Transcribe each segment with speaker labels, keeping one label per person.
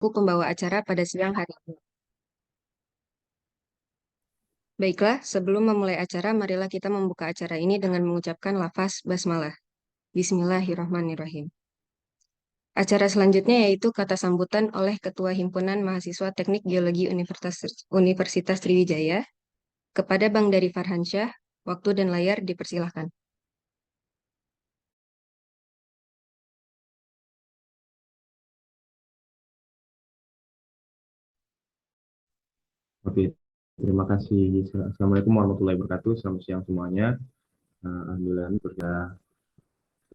Speaker 1: pembawa acara pada siang hari ini. Baiklah, sebelum memulai acara, marilah kita membuka acara ini dengan mengucapkan lafaz basmalah. Bismillahirrahmanirrahim. Acara selanjutnya yaitu kata sambutan oleh Ketua Himpunan Mahasiswa Teknik Geologi Universitas Sriwijaya kepada Bang Dari Farhansyah. Waktu dan layar dipersilahkan.
Speaker 2: Oke, terima kasih. Assalamualaikum warahmatullahi wabarakatuh. Selamat siang semuanya. Alhamdulillah ini sudah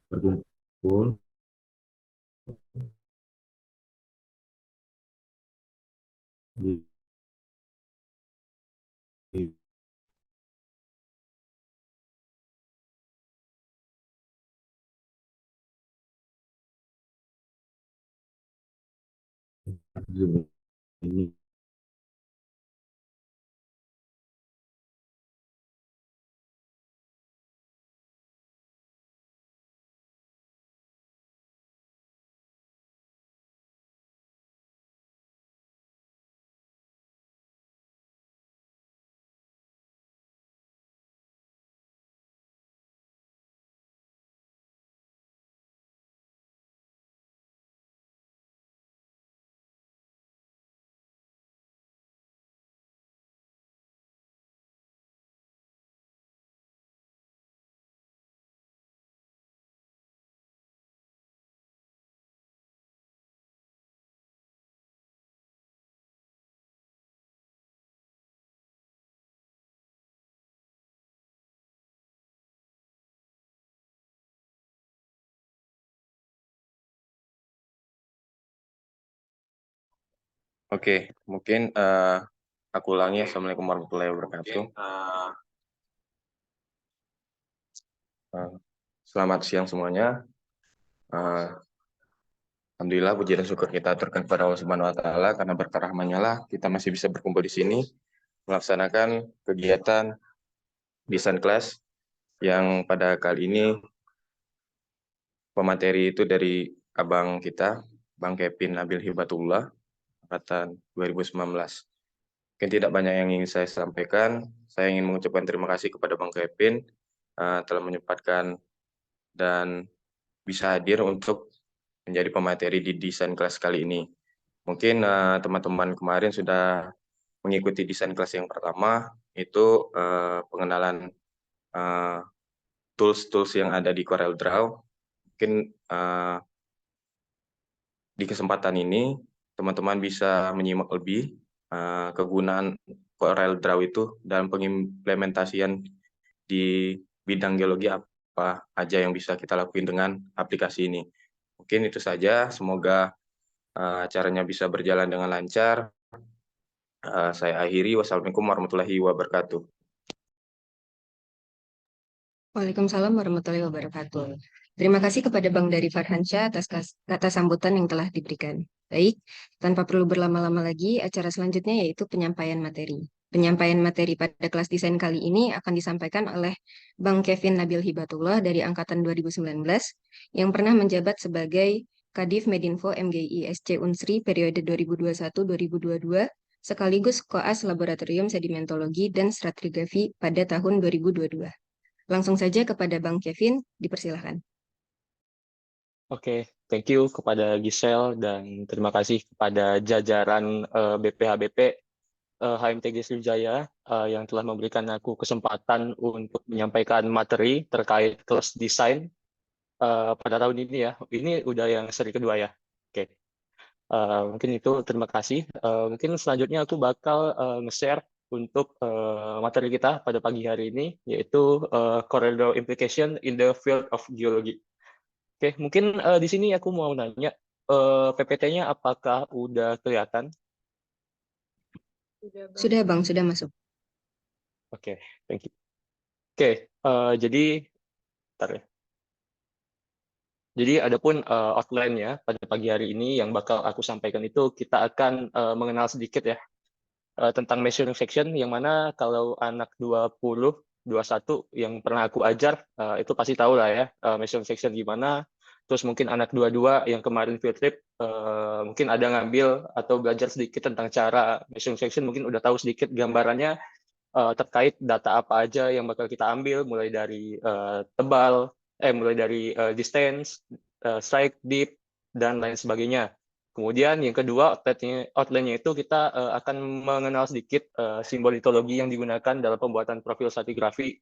Speaker 2: berkumpul di Zoom ini.
Speaker 3: Oke, mungkin aku ulangi. Assalamualaikum warahmatullahi wabarakatuh. Selamat siang semuanya. Alhamdulillah puji dan syukur kita aturkan kepada Allah Subhanahu wa taala, karena berkah rahmat-Nya lah kita masih bisa berkumpul di sini melaksanakan kegiatan desain kelas yang pada kali ini pemateri itu dari abang kita, Bang Kevin Nabil Hibatullah, angkatan 2019. Mungkin tidak banyak yang ingin saya sampaikan. Saya ingin mengucapkan terima kasih kepada Bang Kevin telah menyempatkan dan bisa hadir untuk menjadi pemateri di desain kelas kali ini. Mungkin teman-teman kemarin sudah mengikuti desain kelas yang pertama, itu pengenalan tools-tools yang ada di CorelDRAW. Mungkin di kesempatan ini teman-teman bisa menyimak lebih kegunaan CorelDRAW itu dalam pengimplementasian di bidang geologi apa aja yang bisa kita lakuin dengan aplikasi ini. Mungkin itu saja, semoga acaranya bisa berjalan dengan lancar. Saya akhiri, wassalamualaikum warahmatullahi wabarakatuh.
Speaker 1: Waalaikumsalam warahmatullahi wabarakatuh. Terima kasih kepada Bang Dari Farhansyah atas kata sambutan yang telah diberikan. Baik, tanpa perlu berlama-lama lagi, acara selanjutnya yaitu penyampaian materi. Penyampaian materi pada kelas desain kali ini akan disampaikan oleh Bang Kevin Nabil Hibatullah dari Angkatan 2019 yang pernah menjabat sebagai Kadif Medinfo MGI SC Unsri periode 2021-2022 sekaligus koas Laboratorium Sedimentologi dan Stratigrafi pada tahun 2022. Langsung saja kepada Bang Kevin, dipersilahkan.
Speaker 4: Oke, thank you kepada Giselle dan terima kasih kepada jajaran BPHBP HMTG Sriwijaya yang telah memberikan aku kesempatan untuk menyampaikan materi terkait kelas desain pada tahun ini ya. Ini udah yang seri kedua ya. Oke, mungkin itu terima kasih. Mungkin selanjutnya aku bakal nge-share untuk materi kita pada pagi hari ini, yaitu CorelDRAW Implication in the Field of Geology. Oke, mungkin di sini aku mau nanya, PPT-nya apakah udah kelihatan?
Speaker 1: Sudah Bang, sudah masuk.
Speaker 4: Oke, thank you. Oke, jadi, bentar ya. Jadi adapun outline-nya pada pagi hari ini yang bakal aku sampaikan itu kita akan mengenal sedikit ya tentang measuring section, yang mana kalau anak 21 yang pernah aku ajar itu pasti tahu lah ya measuring section gimana. terus mungkin anak 22 yang kemarin field trip mungkin ada ngambil atau belajar sedikit tentang cara measuring section, mungkin udah tahu sedikit gambarannya terkait data apa aja yang bakal kita ambil, mulai dari mulai dari distance, strike, deep, dan lain sebagainya. Kemudian yang kedua, outline-nya itu kita akan mengenal sedikit simbol litologi yang digunakan dalam pembuatan profil stratigrafi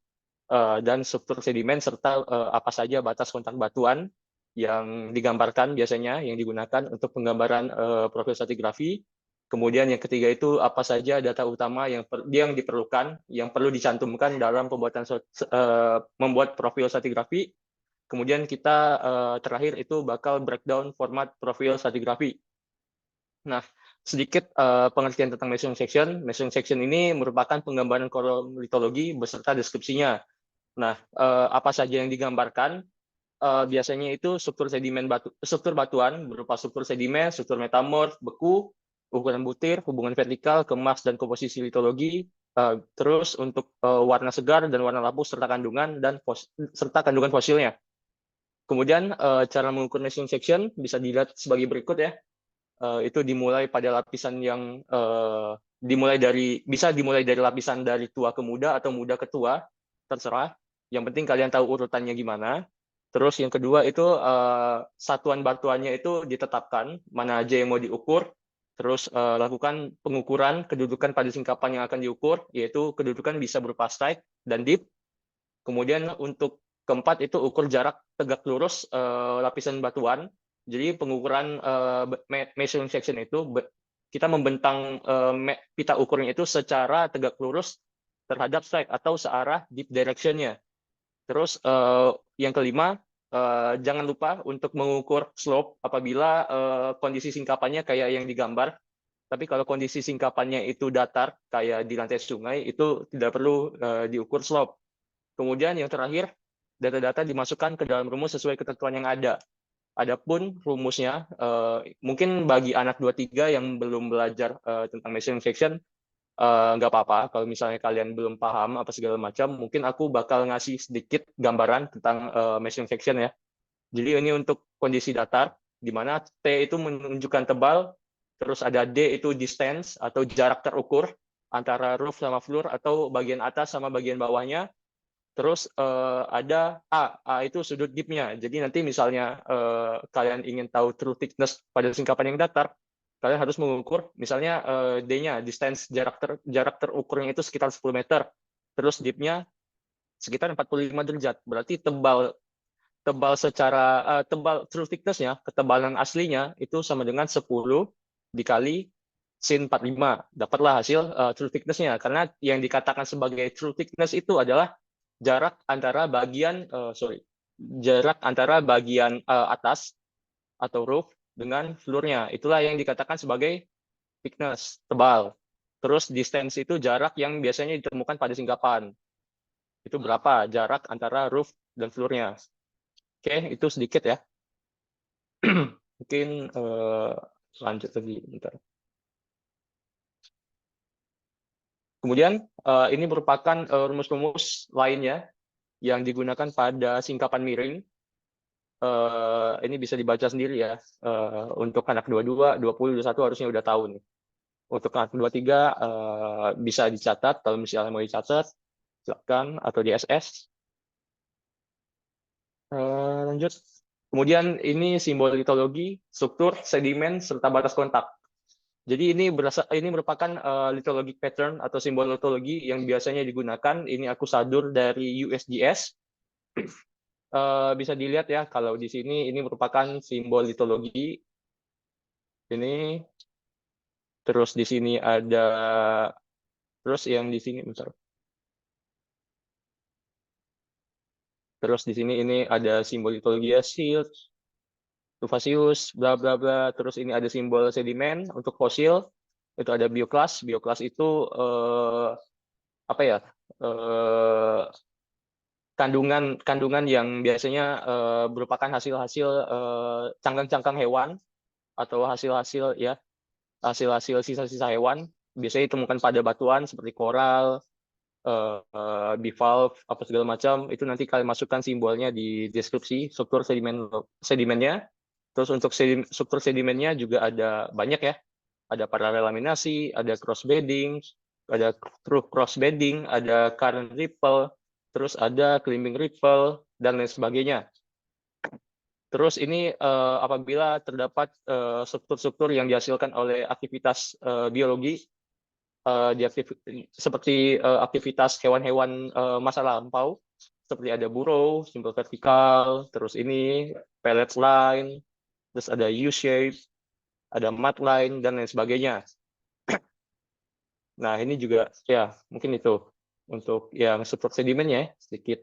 Speaker 4: dan struktur sedimen, serta apa saja batas kontak batuan yang digambarkan biasanya, yang digunakan untuk penggambaran profil stratigrafi. Kemudian yang ketiga itu apa saja data utama yang diperlukan, yang perlu dicantumkan dalam pembuatan membuat profil stratigrafi. Kemudian kita terakhir itu bakal breakdown format profil stratigrafi. Nah, sedikit pengertian tentang measuring section. Measuring section ini merupakan penggambaran kolom litologi beserta deskripsinya. Nah, apa saja yang digambarkan? Biasanya itu struktur batuan berupa struktur sedimen, struktur metamorf, beku, ukuran butir, hubungan vertikal, kemas, dan komposisi litologi. Terus untuk warna segar dan warna lapus serta kandungan fosilnya. Kemudian cara mengukur measuring section bisa dilihat sebagai berikut ya. Itu dimulai pada lapisan yang bisa dimulai dari lapisan dari tua ke muda atau muda ke tua, terserah. Yang penting kalian tahu urutannya gimana. Terus yang kedua itu satuan batuannya itu ditetapkan, mana aja yang mau diukur. Terus lakukan pengukuran kedudukan pada singkapan yang akan diukur, yaitu kedudukan bisa berupa strike dan deep. Kemudian untuk keempat itu ukur jarak tegak lurus lapisan batuan. Jadi pengukuran measuring section itu kita membentang pita ukurnya itu secara tegak lurus terhadap strike atau searah deep direction-nya. Terus yang kelima, jangan lupa untuk mengukur slope apabila kondisi singkapannya kayak yang digambar. Tapi kalau kondisi singkapannya itu datar kayak di lantai sungai, itu tidak perlu diukur slope. Kemudian yang terakhir, data-data dimasukkan ke dalam rumus sesuai ketentuan yang ada. Adapun rumusnya, mungkin bagi anak 23 yang belum belajar tentang measuring section, nggak apa-apa. Kalau misalnya kalian belum paham apa segala macam, mungkin aku bakal ngasih sedikit gambaran tentang measuring section ya. Jadi ini untuk kondisi datar, di mana T itu menunjukkan tebal, terus ada D itu distance atau jarak terukur antara roof sama floor atau bagian atas sama bagian bawahnya. Terus ada A itu sudut deep-nya. Jadi nanti misalnya kalian ingin tahu true thickness pada singkapan yang datar, kalian harus mengukur misalnya D-nya, distance jarak terukurnya itu sekitar 10 meter. Terus deep-nya sekitar 45 derajat. Berarti tebal true thickness-nya, ketebalan aslinya itu sama dengan 10 dikali sin 45. Dapatlah hasil true thickness-nya. Karena yang dikatakan sebagai true thickness itu adalah jarak antara bagian atas atau roof dengan floor-nya. Itulah yang dikatakan sebagai thickness, tebal. Terus distance itu jarak yang biasanya ditemukan pada singkapan. Itu berapa jarak antara roof dan floor-nya. Oke, itu sedikit ya. Mungkin lanjut lagi bentar. Kemudian ini merupakan rumus-rumus lainnya yang digunakan pada singkapan miring. Ini bisa dibaca sendiri ya. Untuk anak 22, 20, 21 harusnya udah tahu nih. Untuk anak 23 bisa dicatat, kalau misalnya mau dicatat, silakan, atau di SS. Lanjut. Kemudian ini simbol litologi, struktur, sedimen, serta batas kontak. Jadi ini merupakan lithologic pattern atau simbol litologi yang biasanya digunakan. Ini aku sadur dari USGS. Bisa dilihat ya, kalau di sini ini merupakan simbol litologi. Ini. Terus di sini ada, terus yang di sini, bentar. Terus di sini ini ada simbol litologi shield, Tufasius, bla bla bla. Terus ini ada simbol sedimen untuk fosil. Itu ada bioklas. Bioklas itu apa ya? Kandungan yang biasanya merupakan hasil-hasil cangkang-cangkang hewan atau hasil-hasil sisa-sisa hewan. Biasanya ditemukan pada batuan seperti koral, bivalve, apa segala macam, itu nanti kalian masukkan simbolnya di deskripsi struktur sedimennya. Terus untuk struktur sedimennya juga ada banyak ya. Ada paralel laminasi, ada cross bedding, ada true cross bedding, ada current ripple, terus ada climbing ripple, dan lain sebagainya. Terus ini apabila terdapat struktur-struktur yang dihasilkan oleh aktivitas biologi, seperti aktivitas hewan-hewan masa lampau, seperti ada burrow, simbol vertikal, terus ini pellet line, terus ada U-shape, ada mud line, dan lain sebagainya. Nah, ini juga ya mungkin itu untuk yang struktur sedimennya ya, sedikit.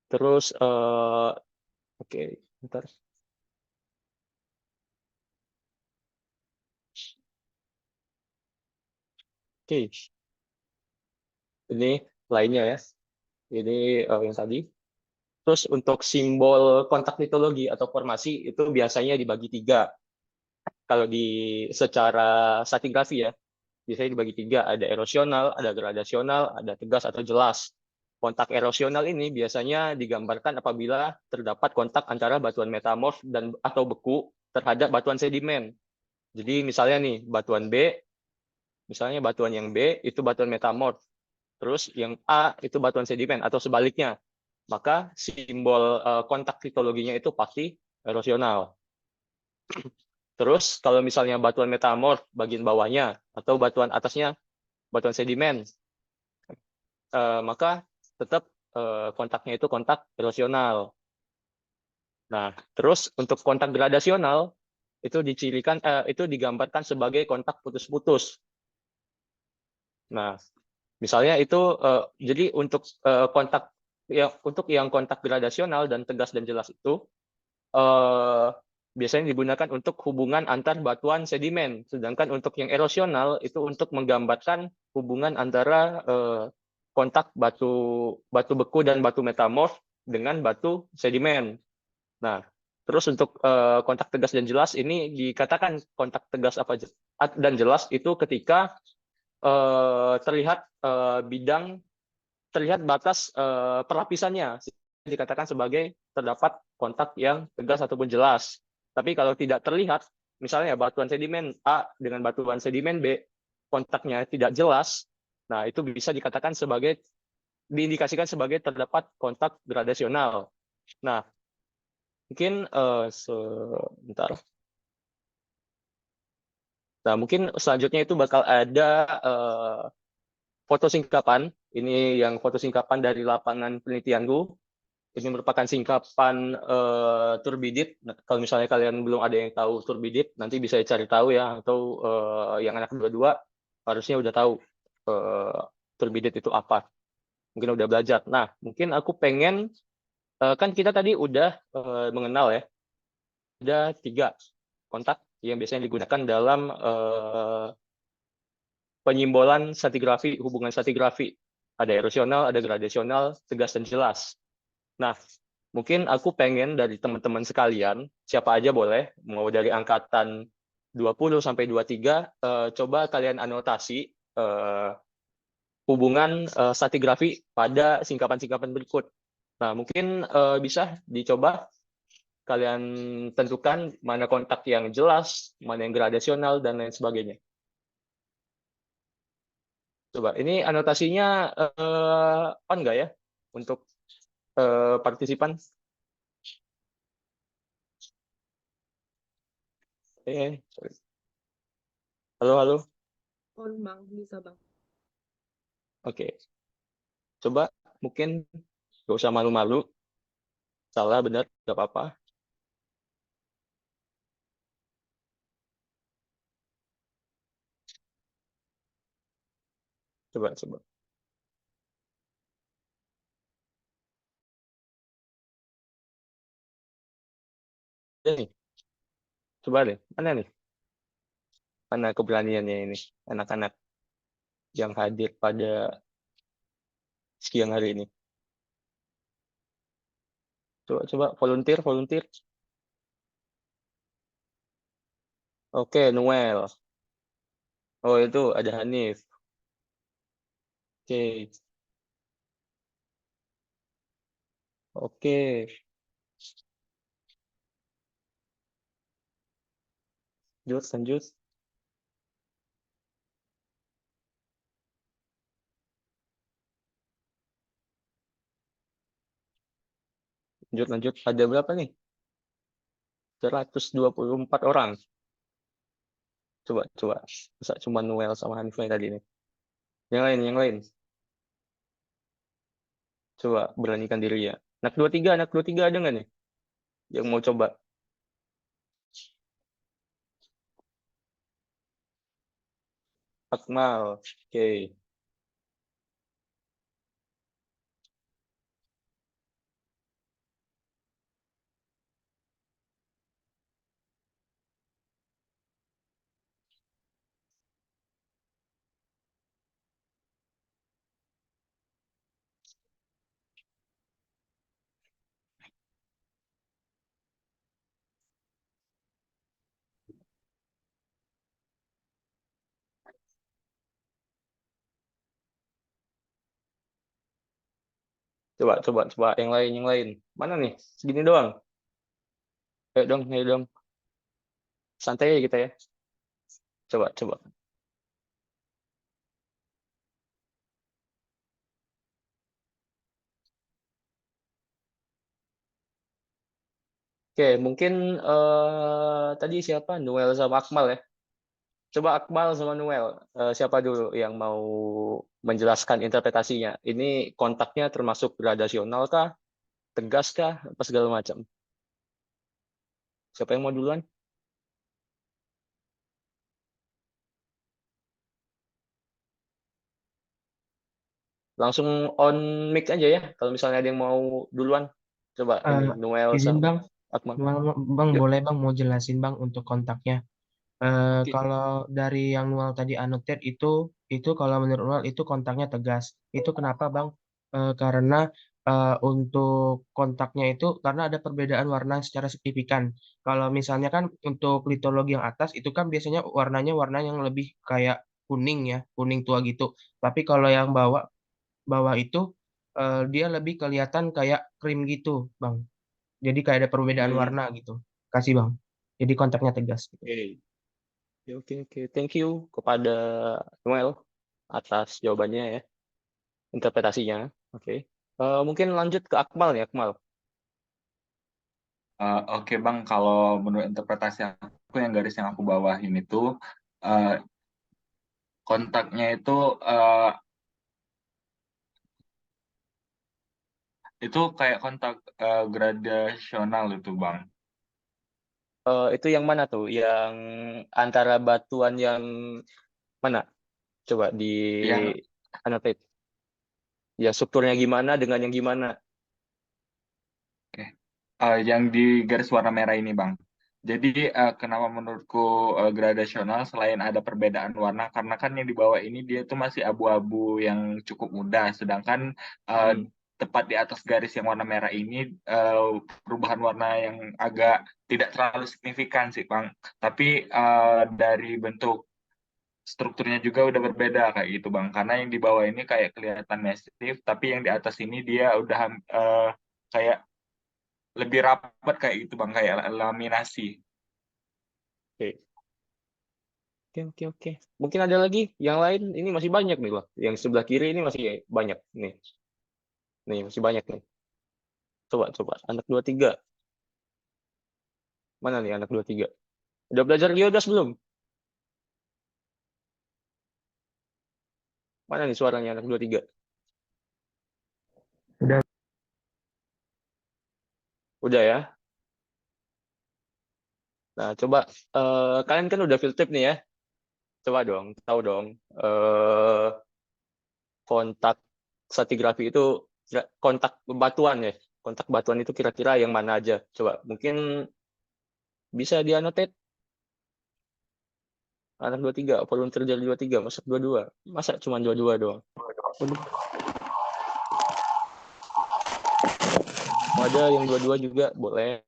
Speaker 4: Terus oke, bentar. Oke, ini lainnya ya. Ini yang tadi. Terus untuk simbol kontak litologi atau formasi itu biasanya dibagi 3. Kalau di secara stratigrafi ya, biasanya dibagi 3. Ada erosional, ada gradasional, ada tegas atau jelas. Kontak erosional ini biasanya digambarkan apabila terdapat kontak antara batuan metamorf dan atau beku terhadap batuan sedimen. Jadi misalnya nih batuan B, misalnya batuan yang B itu batuan metamorf, terus yang A itu batuan sedimen atau sebaliknya. Maka simbol kontak litologinya itu pasti erosional. Terus kalau misalnya batuan metamorf bagian bawahnya atau batuan atasnya batuan sedimen, maka tetap kontaknya itu kontak erosional. Nah, terus untuk kontak gradasional itu dicirikan itu digambarkan sebagai kontak putus-putus. Nah, misalnya itu jadi untuk kontak ya untuk yang kontak gradasional dan tegas dan jelas itu biasanya digunakan untuk hubungan antar batuan sedimen, sedangkan untuk yang erosional itu untuk menggambarkan hubungan antara kontak batu beku dan batu metamorf dengan batu sedimen. Nah, terus untuk kontak tegas dan jelas ini dikatakan kontak tegas dan jelas itu ketika terlihat terlihat batas perlapisannya, dikatakan sebagai terdapat kontak yang tegas ataupun jelas. Tapi kalau tidak terlihat, misalnya batuan sedimen A dengan batuan sedimen B, kontaknya tidak jelas, nah itu bisa dikatakan sebagai diindikasikan sebagai terdapat kontak gradasional. Nah, mungkin sebentar. Nah, mungkin selanjutnya itu bakal ada foto singkapan. Ini yang foto singkapan dari lapangan penelitianku. Ini merupakan singkapan turbidit. Nah, kalau misalnya kalian belum ada yang tahu turbidit, nanti bisa cari tahu ya. Atau yang anak dua-dua harusnya udah tahu turbidit itu apa. Mungkin udah belajar. Nah, mungkin aku pengen, kan kita tadi udah mengenal ya. Ada 3 kontak yang biasanya digunakan dalam penyimbolan stratigrafi, hubungan stratigrafi. Ada erosional, ada gradasional, tegas dan jelas. Nah, mungkin aku pengen dari teman-teman sekalian, siapa aja boleh, mau dari angkatan 20 sampai 23, coba kalian anotasi hubungan stratigrafi pada singkapan-singkapan berikut. Nah, mungkin bisa dicoba kalian tentukan mana kontak yang jelas, mana yang gradasional, dan lain sebagainya. Coba, ini anotasinya on nggak ya untuk partisipan? Sorry. Halo, halo.
Speaker 5: On bang, bisa bang.
Speaker 4: Oke. Coba mungkin nggak usah malu-malu. Salah, benar, nggak apa-apa. Coba, coba. Nih, coba deh. Mana nih? Mana keberaniannya ini, anak-anak yang hadir pada siang hari ini? Coba, coba volunteer, volunteer. Oke, Noel. Oh, itu ada Hanif. Oke. Oke. Lanjut, lanjut. Lanjut, lanjut. Ada berapa nih? 124 orang. Coba, coba. Masa cuma Noel sama Hanifah tadi nih. Yang lain, yang lain. Coba beranikan diri ya. Anak 23 ada nggak nih? Yang mau coba? Akmal. Oke. Coba, coba, coba. Yang lain, yang lain. Mana nih? Segini doang. Ayo dong, ayo dong. Santai aja kita ya. Coba, coba. Oke, mungkin tadi siapa? Noel sama Akmal ya. Coba Akmal sama Noel. Siapa dulu yang mau menjelaskan interpretasinya? Ini kontaknya termasuk gradasional kah? Tegas kah? Apa segala macam? Siapa yang mau duluan? Langsung on mic aja ya. Kalau misalnya ada yang mau duluan. Coba ini
Speaker 6: Eh,
Speaker 4: Noel
Speaker 6: izin
Speaker 4: sama
Speaker 6: Bang,
Speaker 4: Akmal.
Speaker 6: Bang
Speaker 4: Yuk.
Speaker 6: boleh Bang mau jelasin Bang untuk kontaknya.
Speaker 4: Oke.
Speaker 6: Kalau dari yang Nual tadi annotate itu kalau menurut Nual itu kontaknya tegas. Itu kenapa Bang? Karena untuk kontaknya itu karena ada perbedaan warna secara signifikan. Kalau misalnya kan untuk litologi yang atas itu kan biasanya warnanya warna yang lebih kayak kuning ya, kuning tua gitu. Tapi kalau yang bawah bawah itu dia lebih kelihatan kayak krim gitu, Bang. Jadi kayak ada perbedaan
Speaker 4: Hmm,
Speaker 6: warna gitu. Kasih Bang. Jadi kontaknya tegas gitu.
Speaker 4: oke. Oke, oke, oke. Thank you kepada Noel atas jawabannya ya, interpretasinya. Oke. Mungkin lanjut ke Akmal ya, Akmal.
Speaker 7: Oke Bang, kalau menurut interpretasi aku yang garis yang aku bawahin eh, kontaknya eh, itu kayak kontak gradasional itu Bang.
Speaker 4: Itu yang mana tuh? Yang antara batuan yang mana? Coba di
Speaker 7: Yang
Speaker 4: annotate. Ya, strukturnya gimana dengan yang gimana?
Speaker 7: oke, yang di garis warna merah ini Bang. Jadi kenapa menurutku gradasional selain ada perbedaan warna karena kan yang di bawah ini dia tuh masih abu-abu yang cukup muda, sedangkan eh,
Speaker 4: Hmm.
Speaker 7: tepat di atas garis yang warna merah ini eh, perubahan warna yang agak tidak terlalu signifikan sih Bang. Tapi dari bentuk strukturnya juga udah berbeda kayak gitu Bang. Karena yang di bawah ini kayak kelihatan masif, tapi yang di atas ini dia udah kayak lebih rapat kayak gitu Bang, kayak laminasi.
Speaker 4: Oke, oke, oke, oke. Mungkin ada lagi yang lain. Ini masih banyak nih loh. Yang sebelah kiri ini masih banyak nih. Nih, masih banyak nih. Coba, coba. Anak 23. Mana nih anak 23? Udah belajar Geodas belum? Mana nih suaranya anak 23?
Speaker 6: Udah.
Speaker 4: Udah ya. Nah, coba kalian kan udah field trip nih ya. Coba dong, tahu dong. eh Kontak stratigrafi itu kontak batuan ya. Kontak batuan itu kira-kira yang mana aja? Coba, mungkin bisa dianotate anak 23, volunteer dari 23, masa 22. Masa cuma 22 doang? Waduh, mau ada yang 22 juga boleh.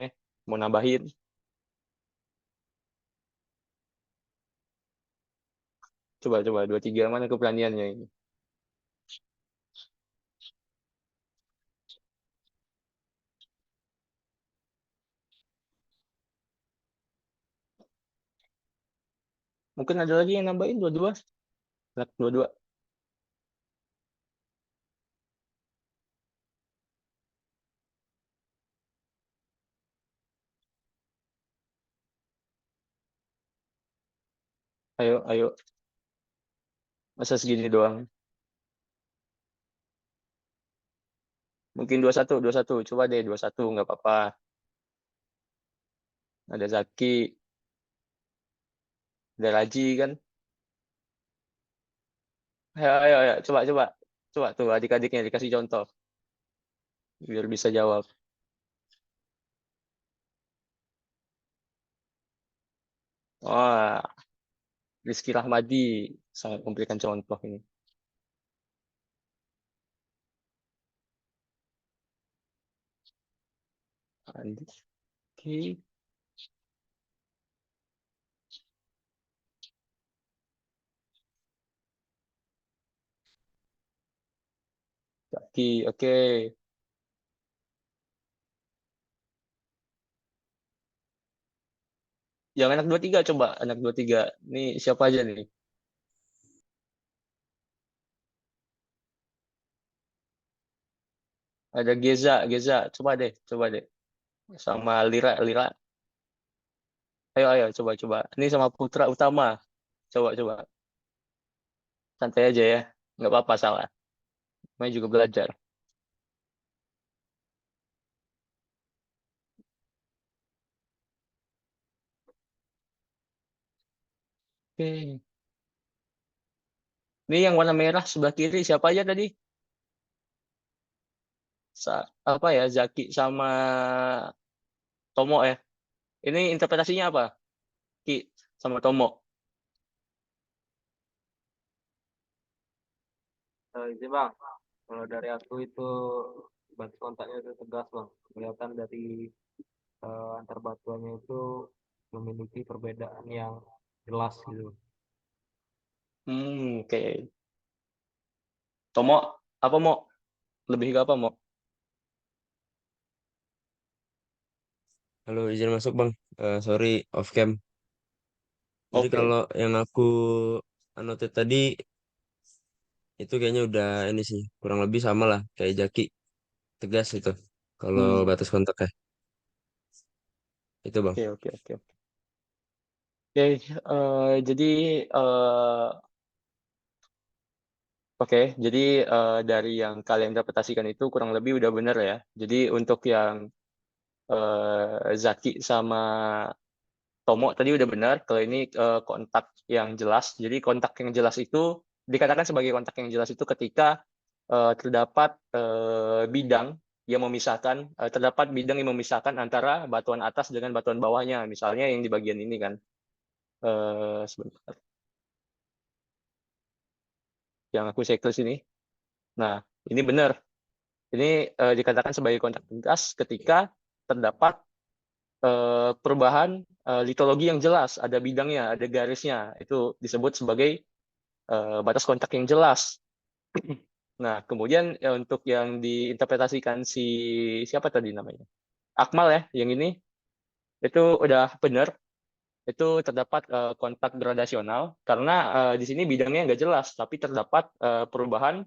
Speaker 4: Mau nambahin. Coba, coba 23 mana keberaniannya ini? Mungkin ada lagi yang nambahin dua-dua. Anak dua-dua. Ayo, ayo. Masa segini doang? Mungkin 21, 21. Coba deh 21, nggak apa-apa. Ada Zaki, ada Raji kan. Ayo, ayo, ayo. Coba, coba. Coba tuh adik-adiknya dikasih contoh. Biar bisa jawab. Wah, Rizky Rahmadi sangat memberikan contoh ini. Andi. Oke. Zaki, oke. Yang anak 23 coba, anak 23. Ini siapa aja nih? Ada Geza, Geza. Coba deh, coba deh. Sama Lira, Lira. Ayo, ayo, coba, coba. Ini sama Putra Utama. Coba, coba. Santai aja ya. Nggak apa-apa, salah. Namanya juga belajar. Oke. Ini yang warna merah sebelah kiri siapa aja tadi? Apa ya? Zaki sama Tomo ya. Ini interpretasinya apa? Ki sama Tomo.
Speaker 8: Itu bang, kalau dari aku itu batu kontaknya itu tegas bang. Kelihatan dari antar batuannya itu memiliki perbedaan yang jelas gitu.
Speaker 4: Oke. Tomo, apa mau? Lebih ke apa mau?
Speaker 9: Halo, izin masuk Bang. Sorry, off cam. Jadi
Speaker 4: Oke.
Speaker 9: kalau yang aku anotet tadi itu kayaknya udah ini sih, kurang lebih sama lah kayak Jaki, tegas itu. Kalau
Speaker 4: Hmm.
Speaker 9: batas kontaknya itu Bang.
Speaker 4: Oke, oke, oke. Oke, jadi oke, jadi dari yang kalian interpretasikan itu kurang lebih udah benar ya. Jadi untuk yang Zaki sama Tomo tadi udah benar. Kalau ini kontak yang jelas. Jadi kontak yang jelas itu dikatakan sebagai kontak yang jelas itu ketika terdapat bidang yang memisahkan, terdapat bidang yang memisahkan antara batuan atas dengan batuan bawahnya. Misalnya yang di bagian ini kan. Sebentar. Yang aku checklist ini. Nah, ini benar. Ini dikatakan sebagai kontak tegas ketika terdapat perubahan litologi yang jelas, ada bidangnya, ada garisnya. Itu disebut sebagai batas kontak yang jelas. Nah, kemudian untuk yang diinterpretasikan siapa tadi namanya? Akmal ya, yang ini itu udah benar. Itu terdapat kontak gradasional karena di sini bidangnya nggak jelas, tapi terdapat perubahan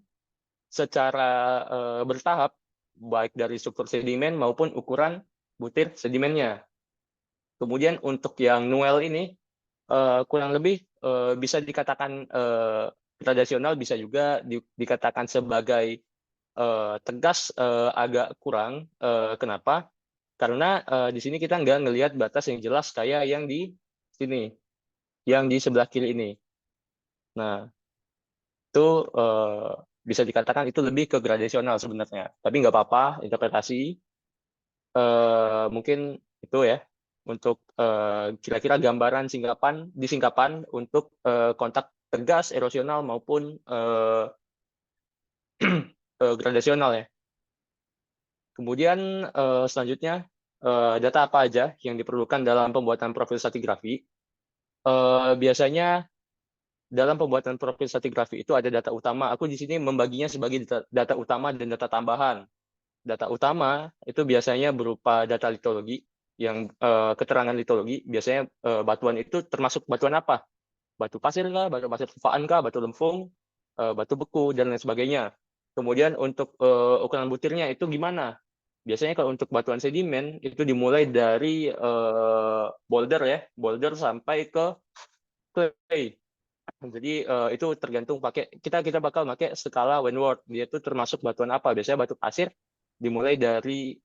Speaker 4: secara bertahap, baik dari struktur sedimen maupun ukuran butir sedimennya. Kemudian untuk yang Noel ini kurang lebih bisa dikatakan gradasional, bisa juga dikatakan sebagai tegas agak kurang. Kenapa? Karena di sini kita nggak ngelihat batas yang jelas kayak yang di sini, yang di sebelah kiri ini. Nah, itu bisa dikatakan itu lebih ke gradasional sebenarnya. Tapi nggak apa-apa, interpretasi. Mungkin itu ya, untuk kira-kira gambaran disingkapan untuk kontak tegas, erosional, maupun gradasional ya. Kemudian selanjutnya, data apa aja yang diperlukan dalam pembuatan profil stratigrafi. Biasanya dalam pembuatan profil stratigrafi itu ada data utama. Aku di sini membaginya sebagai data utama dan data tambahan. Data utama itu biasanya berupa data litologi, yang keterangan litologi. Biasanya batuan itu termasuk batuan apa? batu pasir kah, batu pasir tufaan kah, batu lempung, batu beku, dan lain sebagainya. Kemudian untuk ukuran butirnya itu gimana? Biasanya kalau untuk batuan sedimen itu dimulai dari boulder ya, boulder sampai ke clay. Jadi itu tergantung kita bakal pakai skala Wentworth. Dia itu termasuk batuan apa? Biasanya batu pasir dimulai dari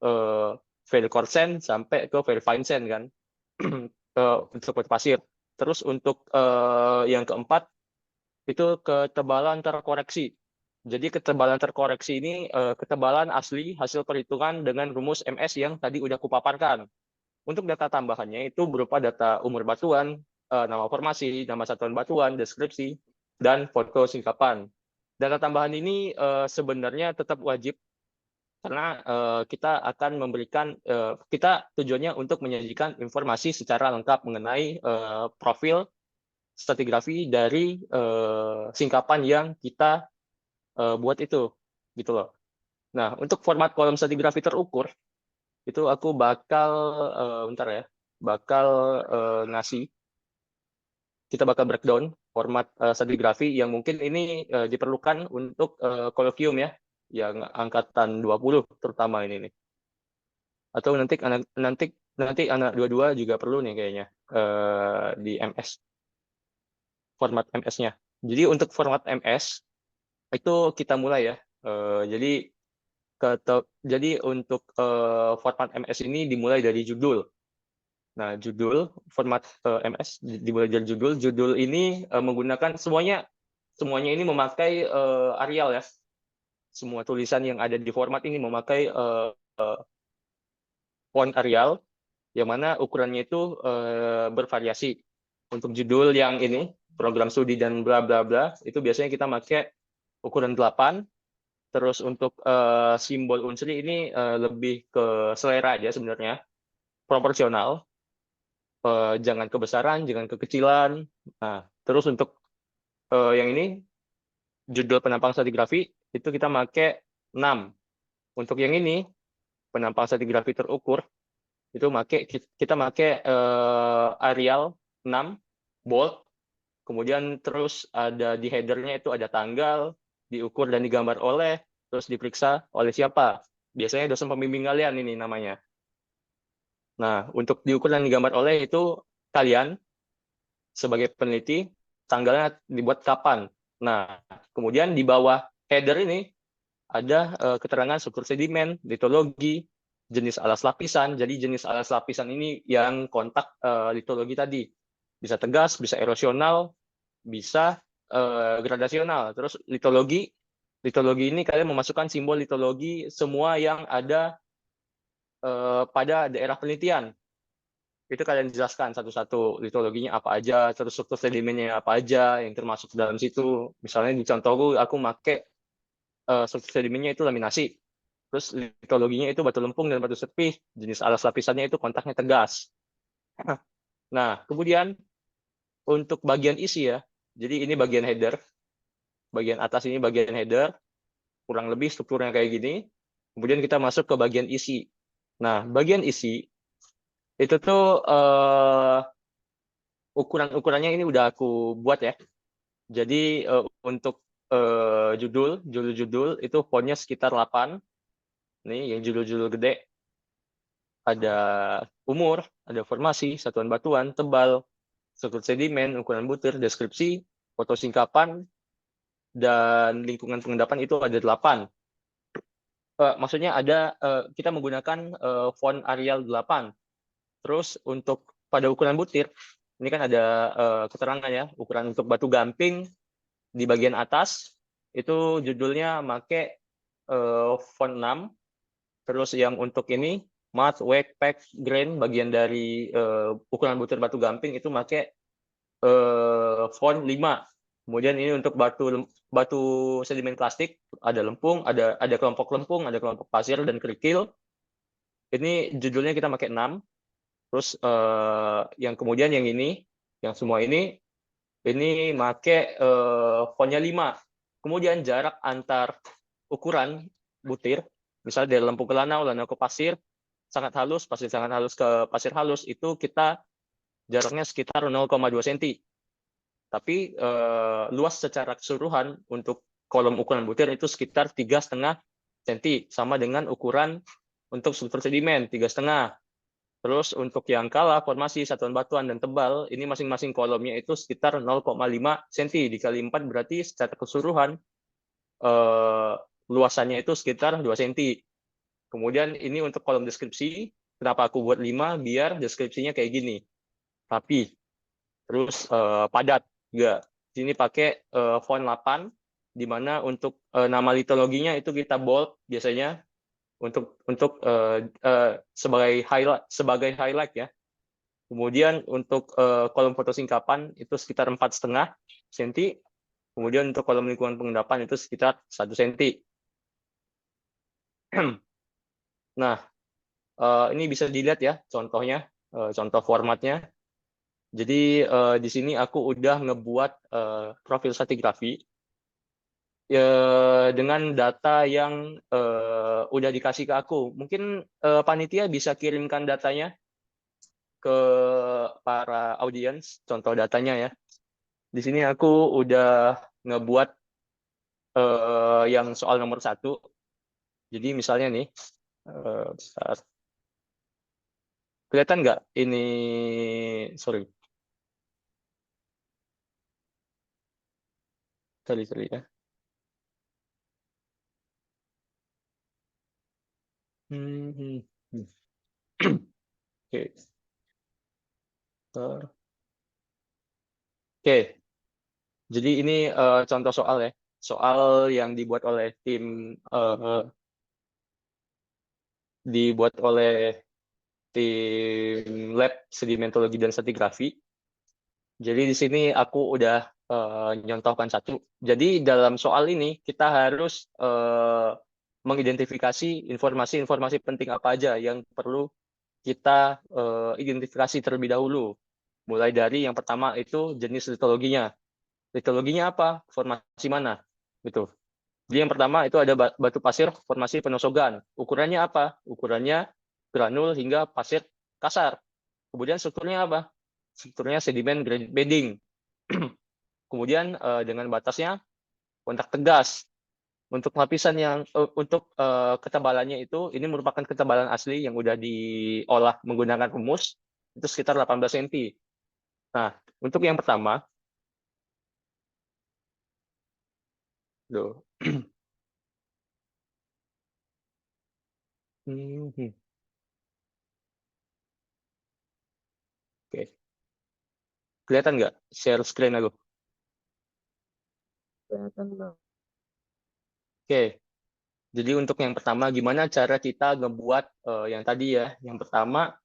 Speaker 4: very coarse sand sampai ke very fine sand kan. Untuk batu pasir. Terus untuk yang keempat itu ketebalan terkoreksi. Jadi ketebalan terkoreksi ini ketebalan asli hasil perhitungan dengan rumus MS yang tadi udah kupaparkan. Untuk data tambahannya itu berupa data umur batuan, nama formasi, nama satuan batuan, deskripsi, dan foto singkapan. Data tambahan ini sebenarnya tetap wajib karena kita akan memberikan, kita tujuannya untuk menyajikan informasi secara lengkap mengenai profil stratigrafi dari singkapan yang kita buat itu, gitu loh. Nah, untuk format kolom stratigrafi terukur, itu aku bakal kita bakal breakdown format stratigrafi yang mungkin ini diperlukan untuk kolokium ya, yang angkatan 20 terutama ini nih. Atau nanti anak 22 juga perlu nih kayaknya di MS, format MS-nya. Jadi untuk format MS itu kita mulai ya. Jadi untuk format MS ini dimulai dari judul. Nah, judul format MS dimulai dari judul. Judul ini menggunakan semuanya ini memakai Arial ya. Semua tulisan yang ada di format ini memakai font Arial, yang mana ukurannya itu bervariasi. Untuk judul yang ini, program studi dan bla bla bla, itu biasanya kita pakai ukuran 8. Terus untuk simbol unsri ini lebih ke selera aja sebenarnya, proporsional, jangan kebesaran, jangan kekecilan. Nah, terus untuk yang ini judul penampang stratigrafi itu kita pakai 6. Untuk yang ini penampang stratigrafi terukur itu kita pakai Arial 6 bold. Kemudian terus ada di headernya itu ada tanggal, diukur dan digambar oleh, terus diperiksa oleh siapa? Biasanya dosen pembimbing kalian ini namanya. Nah, untuk diukur dan digambar oleh itu kalian sebagai peneliti, tanggalnya dibuat kapan. Nah, kemudian di bawah header ini ada keterangan struktur sedimen, litologi, jenis alas lapisan. Jadi jenis alas lapisan ini yang kontak litologi tadi. Bisa tegas, bisa erosional, bisa gradasional. Terus litologi ini kalian memasukkan simbol litologi semua yang ada pada daerah penelitian. Itu kalian jelaskan satu-satu litologinya apa aja, terus struktur sedimennya apa aja yang termasuk dalam situ. Misalnya di contohku aku pakai struktur sedimennya itu laminasi. Terus litologinya itu batu lempung dan batu serpih. Jenis alas lapisannya itu kontaknya tegas. Nah, kemudian untuk bagian isi ya. Jadi ini bagian header. Bagian atas ini bagian header. Kurang lebih strukturnya kayak gini. Kemudian kita masuk ke bagian isi. Nah, bagian isi itu tuh ukuran-ukurannya ini udah aku buat ya. Jadi untuk judul itu fontnya sekitar 8. Nih yang judul-judul gede. Ada umur, ada formasi, satuan batuan, tebal, struktur sedimen, ukuran butir, deskripsi, foto singkapan, dan lingkungan pengendapan itu ada 8. Maksudnya ada kita menggunakan font Arial 8. Terus untuk pada ukuran butir, ini kan ada keterangan ya, ukuran untuk batu gamping di bagian atas, itu judulnya pakai font 6. Terus yang untuk ini, matte, wake, pack, grain, bagian dari ukuran butir batu gamping itu pakai font 5. Kemudian ini untuk batu sedimen plastik, ada lempung, ada kelompok lempung, ada kelompok pasir dan kerikil. Ini judulnya kita pakai 6. Terus yang kemudian yang ini, yang semua ini pakai fontnya 5. Kemudian jarak antar ukuran butir, misalnya dari lempung ke lanau ke pasir sangat halus, pasir sangat halus ke pasir halus, itu kita jaraknya sekitar 0,2 cm. Tapi luas secara keseluruhan untuk kolom ukuran butir itu sekitar 3,5 cm, sama dengan ukuran untuk struktur sedimen 3,5. Terus untuk yang kala, formasi, satuan batuan, dan tebal, ini masing-masing kolomnya itu sekitar 0,5 cm. Dikali 4 berarti secara keseluruhan luasannya itu sekitar 2 cm. Kemudian ini untuk kolom deskripsi, kenapa aku buat 5? Biar deskripsinya kayak gini, rapi. Terus padat juga. Sini pakai font 8, di mana untuk nama litologinya itu kita bold biasanya untuk sebagai highlight ya. Kemudian untuk kolom foto singkapan itu sekitar 4,5 cm. Kemudian untuk kolom lingkungan pengendapan itu sekitar 1 cm. Nah, ini bisa dilihat ya contohnya, contoh formatnya. Jadi di sini aku udah ngebuat profil stratigrafi dengan data yang udah dikasih ke aku. Mungkin panitia bisa kirimkan datanya ke para audiens, contoh datanya ya. Di sini aku udah ngebuat yang soal nomor 1. Jadi misalnya nih, kelihatan nggak ini? Sorry ya. Oke. Oke. Jadi ini contoh soal ya. Soal yang dibuat oleh tim lab sedimentologi dan stratigrafi. Jadi di sini aku udah nyontohkan satu. Jadi dalam soal ini kita harus mengidentifikasi informasi-informasi penting apa aja yang perlu kita identifikasi terlebih dahulu. Mulai dari yang pertama itu jenis litologinya. Litologinya apa? Formasi mana? Gitu. Jadi yang pertama itu ada batu pasir formasi penosogan. Ukurannya apa? Ukurannya granul hingga pasir kasar. Kemudian strukturnya apa? Strukturnya sedimen gradient bedding. Kemudian dengan batasnya kontak tegas. Untuk lapisan yang untuk ketebalannya itu, ini merupakan ketebalan asli yang udah diolah menggunakan rumus, itu sekitar 18 cm. Nah, untuk yang pertama, Oke. Kelihatan nggak share screen aku?
Speaker 5: Kelihatan, Bang.
Speaker 4: Oke. Jadi untuk yang pertama, gimana cara kita ngebuat yang tadi ya. Yang pertama,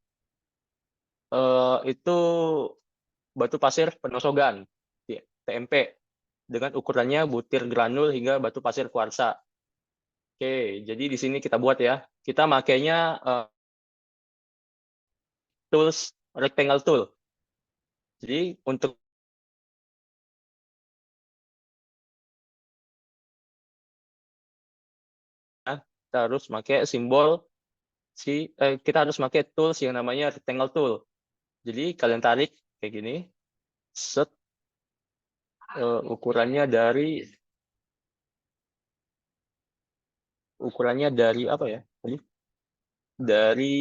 Speaker 4: itu batu pasir penosogan, TMP, dengan ukurannya butir granul hingga batu pasir kuarsa. Oke, jadi di sini kita buat ya. Kita makainya tools rectangle tool. Jadi untuk kita harus pakai simbol kita harus pakai tools yang namanya rectangle tool. Jadi kalian tarik kayak gini, set, ukurannya dari apa ya? Dari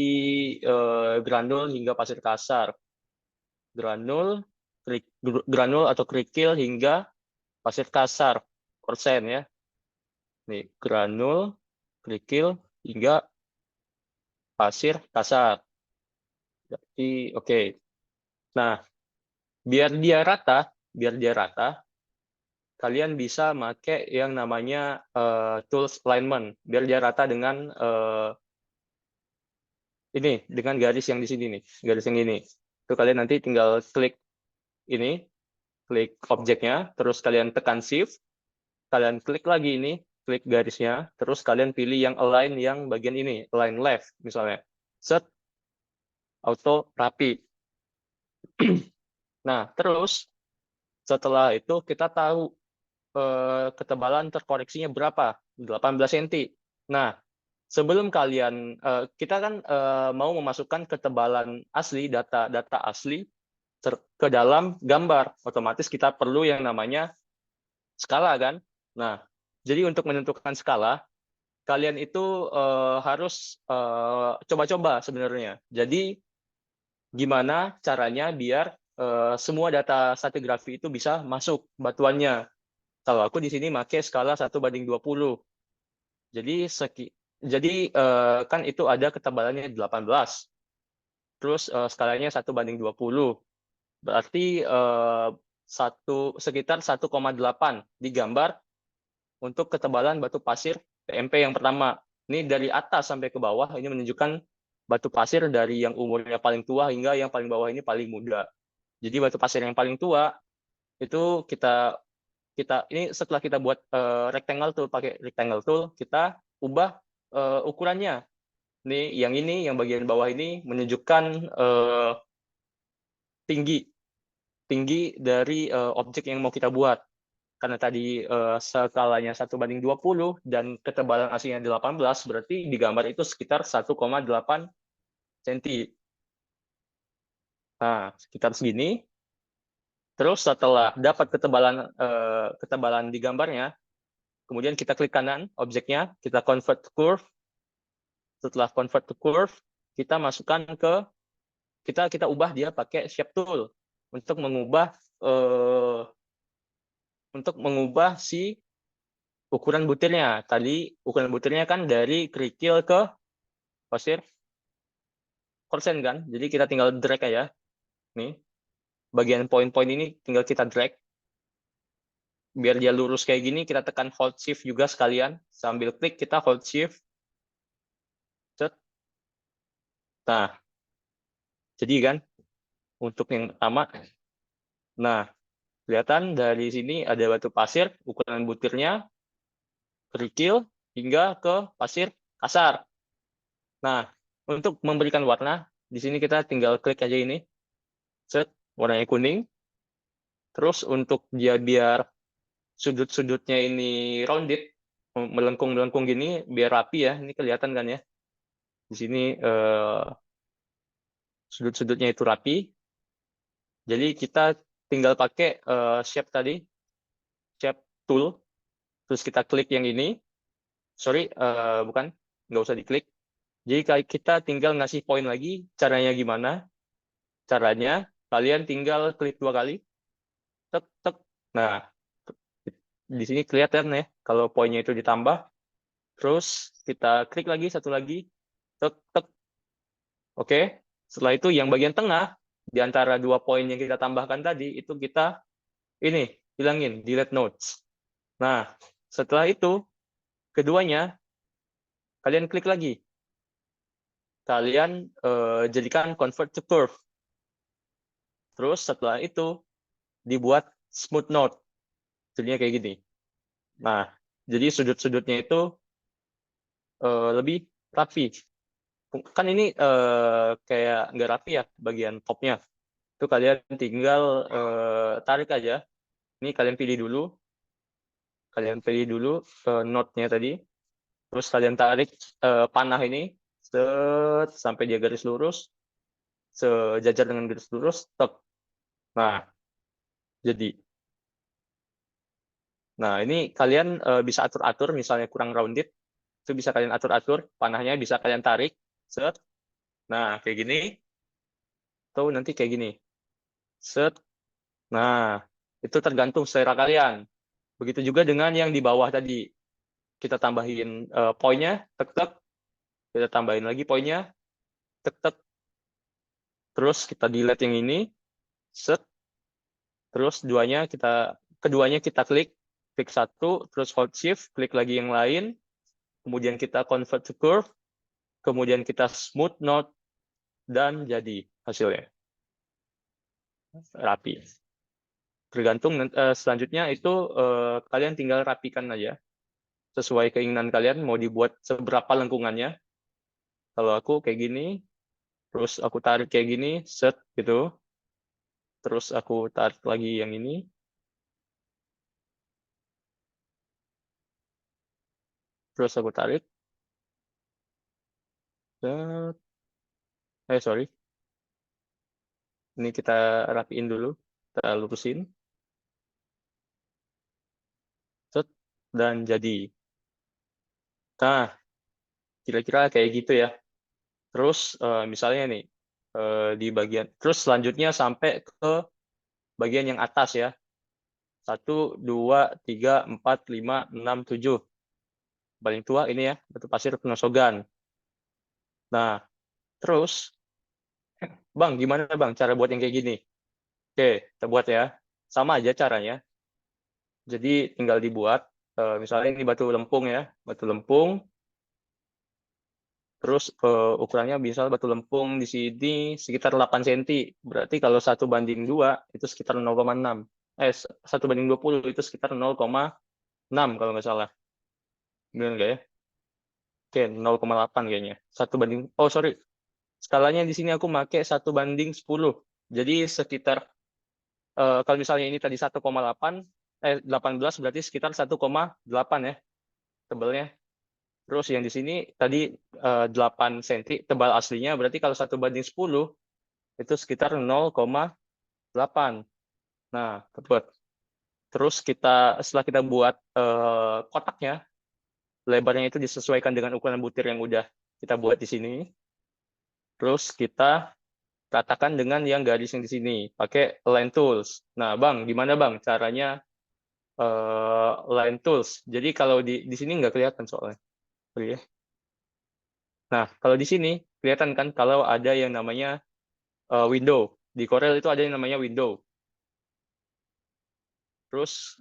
Speaker 4: granul hingga pasir kasar. Granul atau kerikil hingga pasir kasar persen ya. Nih, granul, kerikil hingga pasir kasar. Jadi oke. Nah, biar dia rata, kalian bisa pakai yang namanya tools alignment, biar dia rata dengan dengan garis yang di sini nih, garis yang ini. Itu kalian nanti tinggal klik ini, klik objeknya, terus kalian tekan shift, kalian klik lagi ini, klik garisnya, terus kalian pilih yang align yang bagian ini, align left misalnya. Set, auto rapi. Nah, terus setelah itu kita tahu ketebalan terkoreksinya berapa, 18 cm. Nah, sebelum kalian, kita kan mau memasukkan ketebalan asli, data asli ke dalam gambar. Otomatis kita perlu yang namanya skala kan. Nah, jadi untuk menentukan skala, kalian itu harus coba-coba sebenarnya. Jadi gimana caranya biar semua data stratigrafi itu bisa masuk batuannya. Kalau aku di sini pakai skala 1:20. Jadi kan itu ada ketebalannya 18. Terus skalanya 1:20. Berarti sekitar 1,8 digambar untuk ketebalan batu pasir PMP yang pertama. Ini dari atas sampai ke bawah, ini menunjukkan batu pasir dari yang umurnya paling tua hingga yang paling bawah ini paling muda. Jadi batu pasir yang paling tua itu kita ini setelah kita buat rectangle tool, pakai rectangle tool, kita ubah ukurannya. Ini yang bagian bawah ini menunjukkan tinggi dari objek yang mau kita buat. Karena tadi skalanya 1:20 dan ketebalan aslinya 18, berarti di gambar itu sekitar 1,8 cm. Nah, sekitar segini. Terus setelah dapat ketebalan di gambarnya, kemudian kita klik kanan objeknya, kita convert to curve. Setelah convert to curve, kita masukkan ke kita ubah dia pakai shape tool untuk mengubah si ukuran butirnya. Tadi ukuran butirnya kan dari kerikil ke pasir korsen kan. Jadi kita tinggal drag aja. Nih, bagian poin-poin ini tinggal kita drag. Biar dia lurus kayak gini, kita tekan hold shift juga sekalian. Sambil klik kita hold shift. Set. Nah, jadi kan untuk yang pertama. Nah, kelihatan dari sini ada batu pasir, ukuran butirnya kerikil hingga ke pasir kasar. Nah, untuk memberikan warna, di sini kita tinggal klik aja ini. Set, warnanya kuning. Terus untuk dia biar sudut-sudutnya ini rounded, melengkung-melengkung gini, biar rapi ya. Ini kelihatan kan ya. Di sini sudut-sudutnya itu rapi. Jadi kita tinggal pakai shape tadi, shape tool. Terus kita klik yang ini. Sorry, bukan. Nggak usah diklik. Jadi kita tinggal ngasih poin lagi. Caranya gimana? Caranya, kalian tinggal klik 2 kali. Tek, tek. Nah, di sini kelihatan ya, kalau poinnya itu ditambah. Terus kita klik lagi, satu lagi. Tek, tek. Oke, setelah itu yang bagian tengah, di antara 2 poin yang kita tambahkan tadi, itu kita hilangin, delete nodes. Nah, setelah itu, keduanya, kalian klik lagi. Kalian jadikan convert to curve. Terus setelah itu, dibuat smooth node. Jadinya kayak gini. Nah, jadi sudut-sudutnya itu lebih rapi. Kan ini kayak nggak rapi ya bagian topnya. Itu kalian tinggal tarik aja. Ini kalian pilih dulu. Kalian pilih dulu node-nya tadi. Terus kalian tarik panah ini sampai dia garis lurus. Sejajar dengan garis lurus. Tek. Nah, jadi. Nah, ini kalian bisa atur-atur, misalnya kurang rounded, itu bisa kalian atur-atur, panahnya bisa kalian tarik, set. Nah, kayak gini, atau nanti kayak gini, set. Nah, itu tergantung selera kalian. Begitu juga dengan yang di bawah tadi. Kita tambahin poinnya, tek-tek. Kita tambahin lagi poinnya, tek-tek. Terus kita delete yang ini, set. Terus keduanya kita klik satu, terus hold shift, klik lagi yang lain, kemudian kita convert to curve, kemudian kita smooth node, dan jadi hasilnya rapi. Tergantung selanjutnya itu kalian tinggal rapikan aja sesuai keinginan kalian mau dibuat seberapa lengkungannya. Kalau aku kayak gini, terus aku tarik kayak gini, set gitu. Terus aku tarik lagi yang ini. Terus aku tarik. Set. Sorry. Ini kita rapiin dulu, kita lurusin. Set, dan jadi. Nah, kira-kira kayak gitu ya. Terus misalnya nih, di bagian, terus selanjutnya sampai ke bagian yang atas ya. 1, 2, 3, 4, 5, 6, 7. Paling tua ini ya, batu pasir Penosogan. Nah, terus, Bang, gimana Bang cara buat yang kayak gini? Oke, kita buat ya. Sama aja caranya. Jadi tinggal dibuat, misalnya ini batu lempung ya, batu lempung. Terus ukurannya misal batu lempung di sini sekitar 8 cm. Berarti kalau 1:2 itu sekitar 0,6. 1:20 itu sekitar 0,6 kalau nggak salah. Benar nggak ya? Oke, 0,8 kayaknya. Oh sorry, skalanya di sini aku pakai 1:10. Jadi sekitar, kalau misalnya ini tadi 1,8, 18 berarti sekitar 1,8 ya tebalnya. Terus yang di sini tadi 8 cm tebal aslinya, berarti kalau 1:10 itu sekitar 0,8. Nah, tepat. Terus setelah kita buat kotaknya, lebarnya itu disesuaikan dengan ukuran butir yang udah kita buat di sini. Terus kita ratakan dengan yang garis yang di sini, pakai line tools. Nah, Bang, gimana Bang caranya line tools? Jadi kalau di sini nggak kelihatan soalnya. Sorry ya. Nah, kalau di sini kelihatan kan kalau ada yang namanya window. Di Corel itu ada yang namanya window. Terus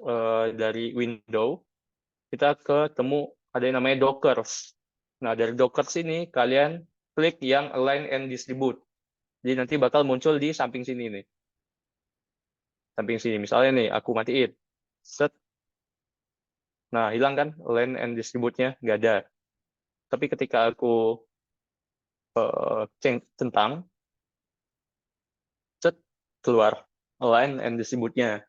Speaker 4: dari window kita ketemu ada yang namanya dockers. Nah, dari dockers ini kalian klik yang align and distribute. Jadi nanti bakal muncul di samping sini nih. Samping sini. Misalnya nih, aku matiin. Set. Nah, hilang kan align and distribute-nya? Nggak ada. Tapi ketika aku centang, set, keluar align and distribute-nya.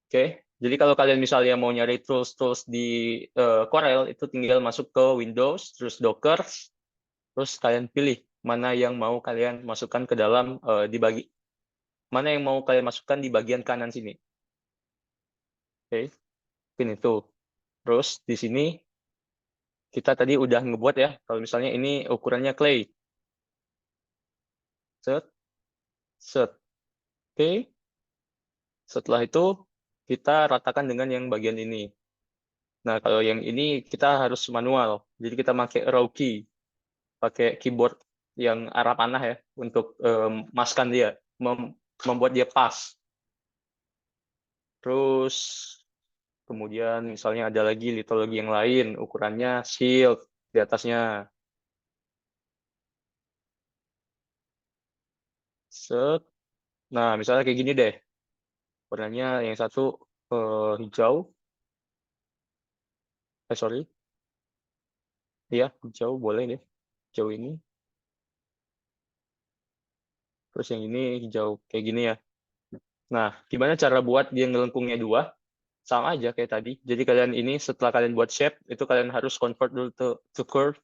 Speaker 4: Oke, jadi kalau kalian misalnya mau nyari tools-tools di Corel, itu tinggal masuk ke Windows, terus Docker, terus kalian pilih mana yang mau kalian masukkan ke dalam mana yang mau kalian masukkan di bagian kanan sini. Oke, pin itu. Terus di sini kita tadi udah ngebuat ya, kalau misalnya ini ukurannya clay. Set, set. Oke. Setelah itu kita ratakan dengan yang bagian ini. Nah, kalau yang ini kita harus manual. Jadi kita pakai raw key, pakai keyboard yang arah panah ya untuk maskan dia, membuat dia pas. Terus kemudian misalnya ada lagi litologi yang lain, ukurannya shield di atasnya. Set. Nah, misalnya kayak gini deh. Warnanya yang satu hijau. Sorry. Iya, hijau boleh deh. Hijau ini. Terus yang ini hijau kayak gini ya. Nah, gimana cara buat dia ngelengkungnya 2? Sama aja kayak tadi. Jadi kalian ini setelah kalian buat shape, itu kalian harus convert dulu to curve.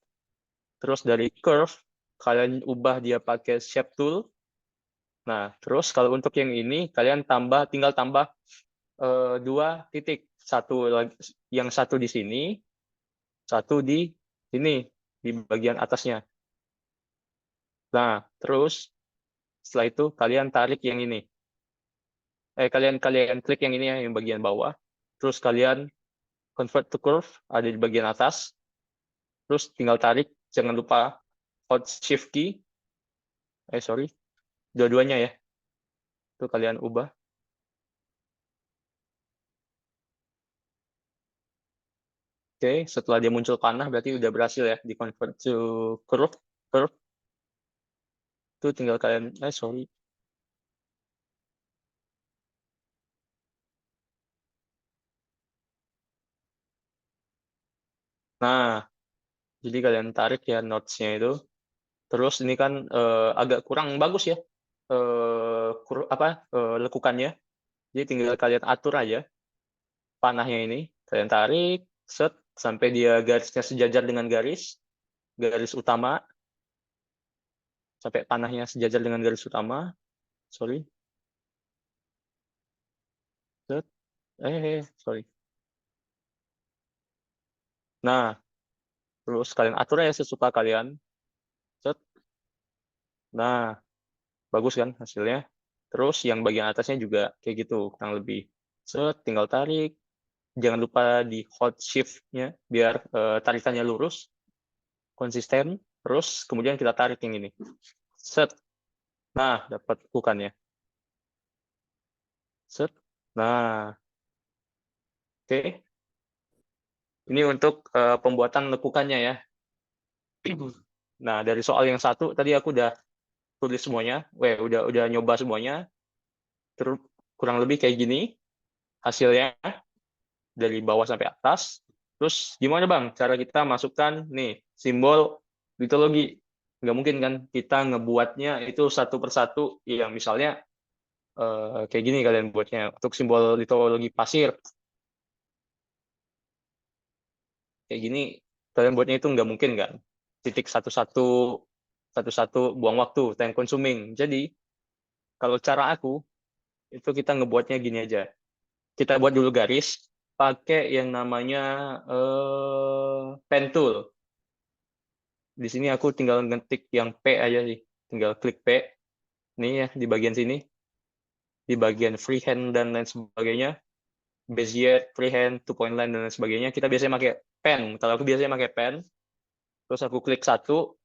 Speaker 4: Terus dari curve, kalian ubah dia pakai shape tool. Nah, terus kalau untuk yang ini, kalian tinggal tambah 2 titik. Yang satu di sini, satu di sini, di bagian atasnya. Nah, terus setelah itu kalian tarik yang ini. Kalian klik yang ini ya, yang bagian bawah. Terus kalian convert to curve, ada di bagian atas. Terus tinggal tarik, jangan lupa Alt Shift key. Sorry, dua-duanya ya. Itu kalian ubah. Oke, setelah dia muncul panah berarti udah berhasil ya di convert to curve. Itu tinggal kalian, sorry. Nah, jadi kalian tarik ya notes-nya itu. Terus ini kan agak kurang bagus ya lekukannya. Jadi tinggal kalian atur aja panahnya ini. Kalian tarik, set sampai dia garisnya sejajar dengan garis utama. Sampai panahnya sejajar dengan garis utama. sorry. Set. Sorry. Nah, terus kalian atur ya sesuka kalian. Set. Nah, bagus kan hasilnya. Terus yang bagian atasnya juga kayak gitu, kurang lebih. Set, tinggal tarik. Jangan lupa di hold shift-nya biar tarikannya lurus, konsisten. Terus kemudian kita tarik yang ini. Set. Nah, dapat bukannya. Set. Nah, oke. Ini untuk pembuatan lekukannya ya. Nah, dari soal yang satu tadi aku udah tulis semuanya, udah nyoba semuanya. Terus kurang lebih kayak gini hasilnya dari bawah sampai atas. Terus gimana Bang cara kita masukkan nih simbol litologi? Nggak mungkin kan kita ngebuatnya itu satu persatu yang misalnya kayak gini kalian buatnya untuk simbol litologi pasir. Kayak gini kalian buatnya itu nggak mungkin kan? Titik satu-satu buang waktu, time consuming. Jadi kalau cara aku itu kita ngebuatnya gini aja. Kita buat dulu garis pakai yang namanya pen tool. Di sini aku tinggal ngetik yang P aja sih. Tinggal klik P. Ini ya di bagian sini. Di bagian freehand dan lain sebagainya. Bezier, freehand, two point line dan lain sebagainya. Kita biasanya pakai pen. Kalau aku biasanya pakai pen. Terus aku klik satu.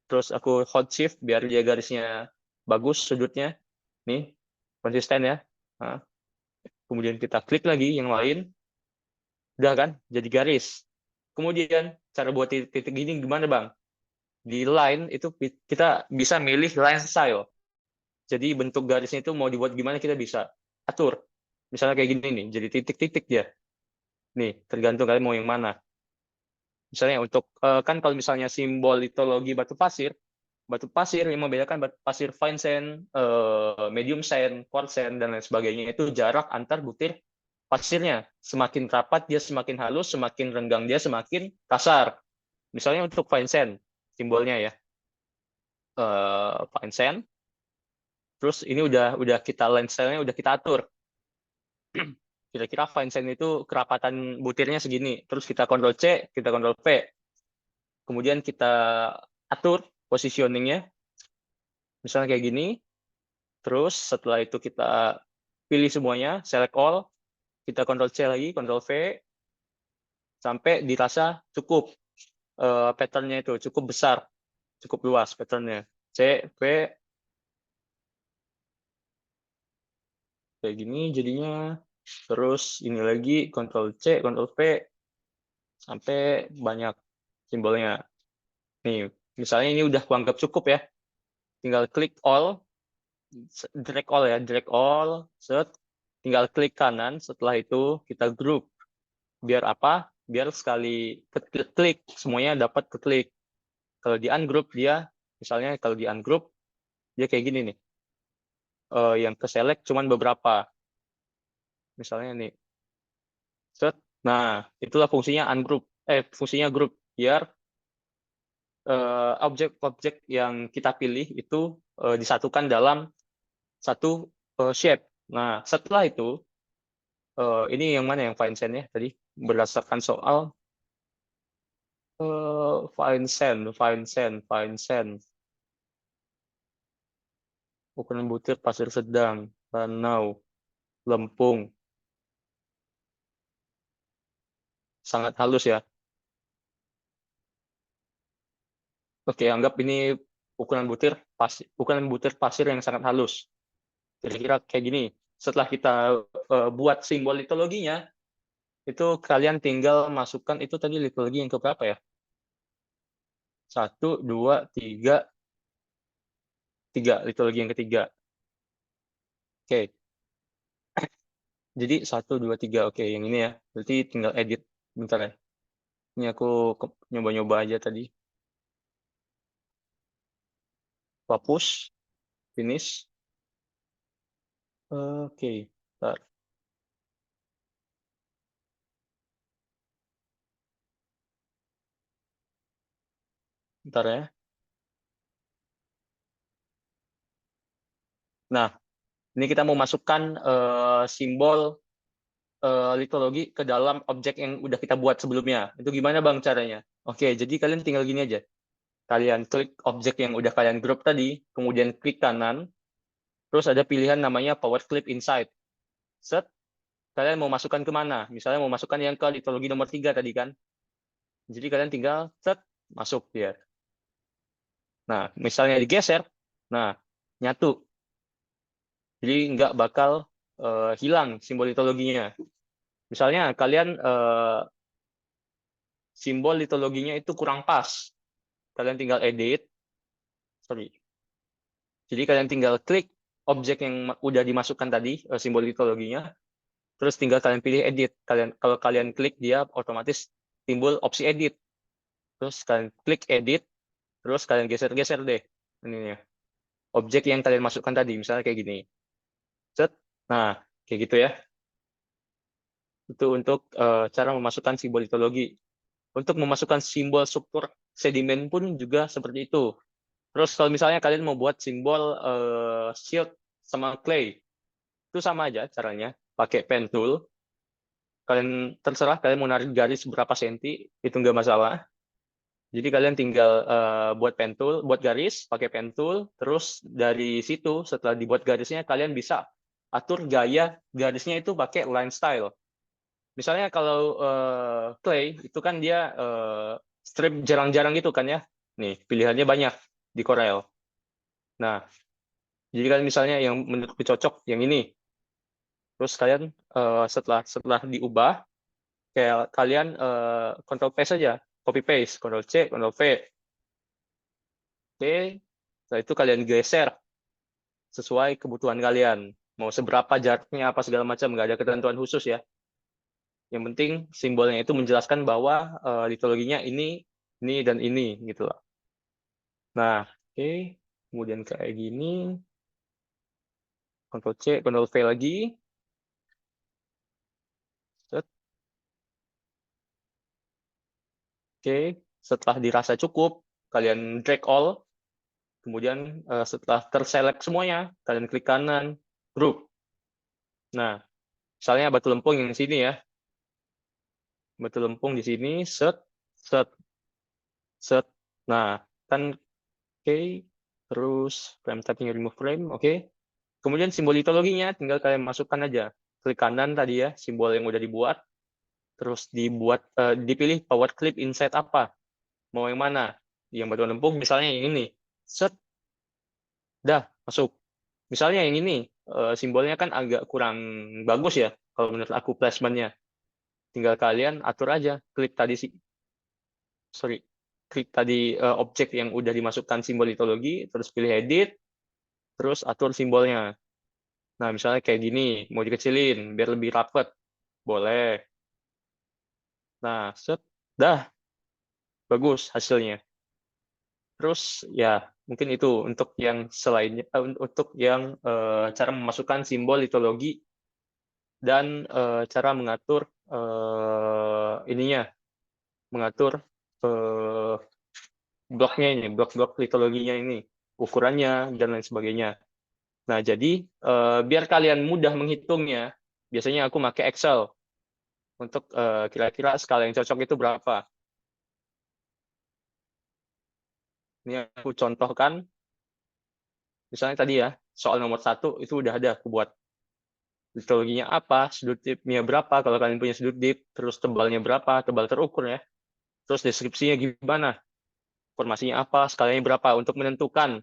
Speaker 4: Terus aku hold shift biar dia garisnya bagus sudutnya. Nih, konsisten ya. Nah, kemudian kita klik lagi yang lain. Udah kan? Jadi garis. Kemudian cara buat titik gini gimana Bang? Di line itu kita bisa milih line style. Jadi bentuk garisnya itu mau dibuat gimana kita bisa atur. Misalnya kayak gini nih, jadi titik-titik dia. Nih, tergantung kalian mau yang mana. Misalnya untuk kan kalau misalnya simbol litologi batu pasir yang membedakan batu pasir fine sand, medium sand, quartz sand dan lain sebagainya itu jarak antar butir pasirnya. Semakin rapat dia semakin halus, semakin renggang dia semakin kasar. Misalnya untuk fine sand simbolnya ya. Fine sand. Terus ini udah kita line style-nya udah kita atur. Kira-kira fine sand itu kerapatan butirnya segini. Terus kita Ctrl C, kita Ctrl V. Kemudian kita atur positioning-nya. Misalnya kayak gini. Terus setelah itu kita pilih semuanya, select all. Kita Ctrl C lagi, Ctrl V. Sampai dirasa cukup pattern-nya itu, cukup besar. Cukup luas pattern-nya. C, V. Kayak gini jadinya. Terus ini lagi, Ctrl C, Ctrl V. Sampai banyak simbolnya. Nih, misalnya ini udah kuanggap cukup ya. Tinggal klik all, drag all, set. Tinggal klik kanan, setelah itu kita group. Biar apa? Biar sekali klik, semuanya dapat keklik. Kalau di ungroup dia, misalnya kalau di ungroup, dia kayak gini nih. Yang ke select cuman beberapa. Misalnya nih. Set. Nah, itulah fungsinya ungroup. Fungsinya group. Biar objek-objek yang kita pilih itu disatukan dalam satu shape. Nah, setelah itu, ini yang mana yang fine sand ya tadi? Berdasarkan soal fine sand. Ukuran butir pasir sedang, ranau, lempung. Sangat halus ya. Oke, anggap ini ukuran butir pasir yang sangat halus. Kira-kira kayak gini. Setelah kita buat simbol litologinya, itu kalian tinggal masukkan itu tadi litologi yang keberapa ya? 1, 2, 3, litologi yang ketiga. Oke. Jadi 1, 2, 3. Oke, yang ini ya. Berarti tinggal edit. Bentar ya. Ini aku nyoba-nyoba aja tadi. Hapus. Finish. Oke. Bentar. Bentar ya. Nah, ini kita mau masukkan simbol litologi ke dalam objek yang udah kita buat sebelumnya. Itu gimana Bang caranya? Oke, jadi kalian tinggal gini aja. Kalian klik objek yang udah kalian grup tadi, kemudian klik kanan, terus ada pilihan namanya Power Clip Inside. Set, kalian mau masukkan kemana? Misalnya mau masukkan yang ke litologi nomor 3 tadi kan. Jadi kalian tinggal set, masuk dia. Nah, misalnya digeser, nah, nyatu. Jadi nggak bakal hilang simbol litologinya. Misalnya kalian simbol litologinya itu kurang pas. Kalian tinggal edit. Sorry. Jadi kalian tinggal klik objek yang udah dimasukkan tadi, simbol litologinya. Terus tinggal kalian pilih edit. Kalau kalian klik dia otomatis timbul opsi edit. Terus kalian klik edit, terus kalian geser-geser deh ininya. Objek yang kalian masukkan tadi, misalnya kayak gini. Set. Nah, kayak gitu ya. Itu untuk cara memasukkan simbol litologi. Untuk memasukkan simbol struktur sedimen pun juga seperti itu. Terus kalau misalnya kalian mau buat simbol shield sama clay, itu sama aja caranya. Pakai pen tool. Kalian terserah kalian mau narik garis berapa senti, itu nggak masalah. Jadi kalian tinggal buat pen tool, buat garis, pakai pen tool, terus dari situ setelah dibuat garisnya kalian bisa atur gaya garisnya itu pakai line style. Misalnya kalau clay itu kan dia strip jarang-jarang gitu kan ya. Nih, pilihannya banyak di Corel. Nah, jadi kalian misalnya yang menurutku cocok yang ini. Terus kalian setelah diubah, kayak kalian Ctrl paste saja, copy paste, Ctrl C, Ctrl V. Oke, setelah itu kalian geser sesuai kebutuhan kalian. Mau seberapa jaraknya apa segala macam, nggak ada ketentuan khusus ya. Yang penting simbolnya itu menjelaskan bahwa litologinya ini dan ini gitu loh. Nah, oke, kemudian kayak gini. Ctrl C, Ctrl V lagi. Set. Oke, setelah dirasa cukup, kalian drag all. Kemudian setelah terselect semuanya, kalian klik kanan, group. Nah, misalnya batu lempung yang di sini ya. Batu lempung di sini, set, set, set. Nah, kan oke. Terus frame typing remove frame, oke. Kemudian simbol litologinya tinggal kalian masukkan aja. Klik kanan tadi ya, simbol yang udah dibuat. Terus dipilih power clip inside apa. Mau yang mana? Yang batu lempung misalnya yang ini. Set. Dah, masuk. Misalnya yang ini, simbolnya kan agak kurang bagus ya, kalau menurut aku placementnya. Tinggal kalian atur aja, klik tadi objek yang udah dimasukkan simbol litologi, terus pilih edit, terus atur simbolnya. Nah, misalnya kayak gini, mau dikecilin biar lebih rapet, boleh. Nah, set, dah, bagus hasilnya. Terus ya mungkin itu untuk yang selainnya, untuk yang cara memasukkan simbol litologi dan cara mengatur mengatur bloknya ini, blok-blok litologinya ini, ukurannya dan lain sebagainya. Nah, jadi biar kalian mudah menghitungnya, biasanya aku pakai Excel untuk kira-kira skala yang cocok itu berapa. Ini aku contohkan, misalnya tadi ya, soal nomor 1 itu udah ada aku buat. Litologinya apa, sudut dipnya berapa, kalau kalian punya sudut dip, terus tebalnya berapa, tebal terukur ya. Terus deskripsinya gimana, informasinya apa, skalanya berapa, untuk menentukan.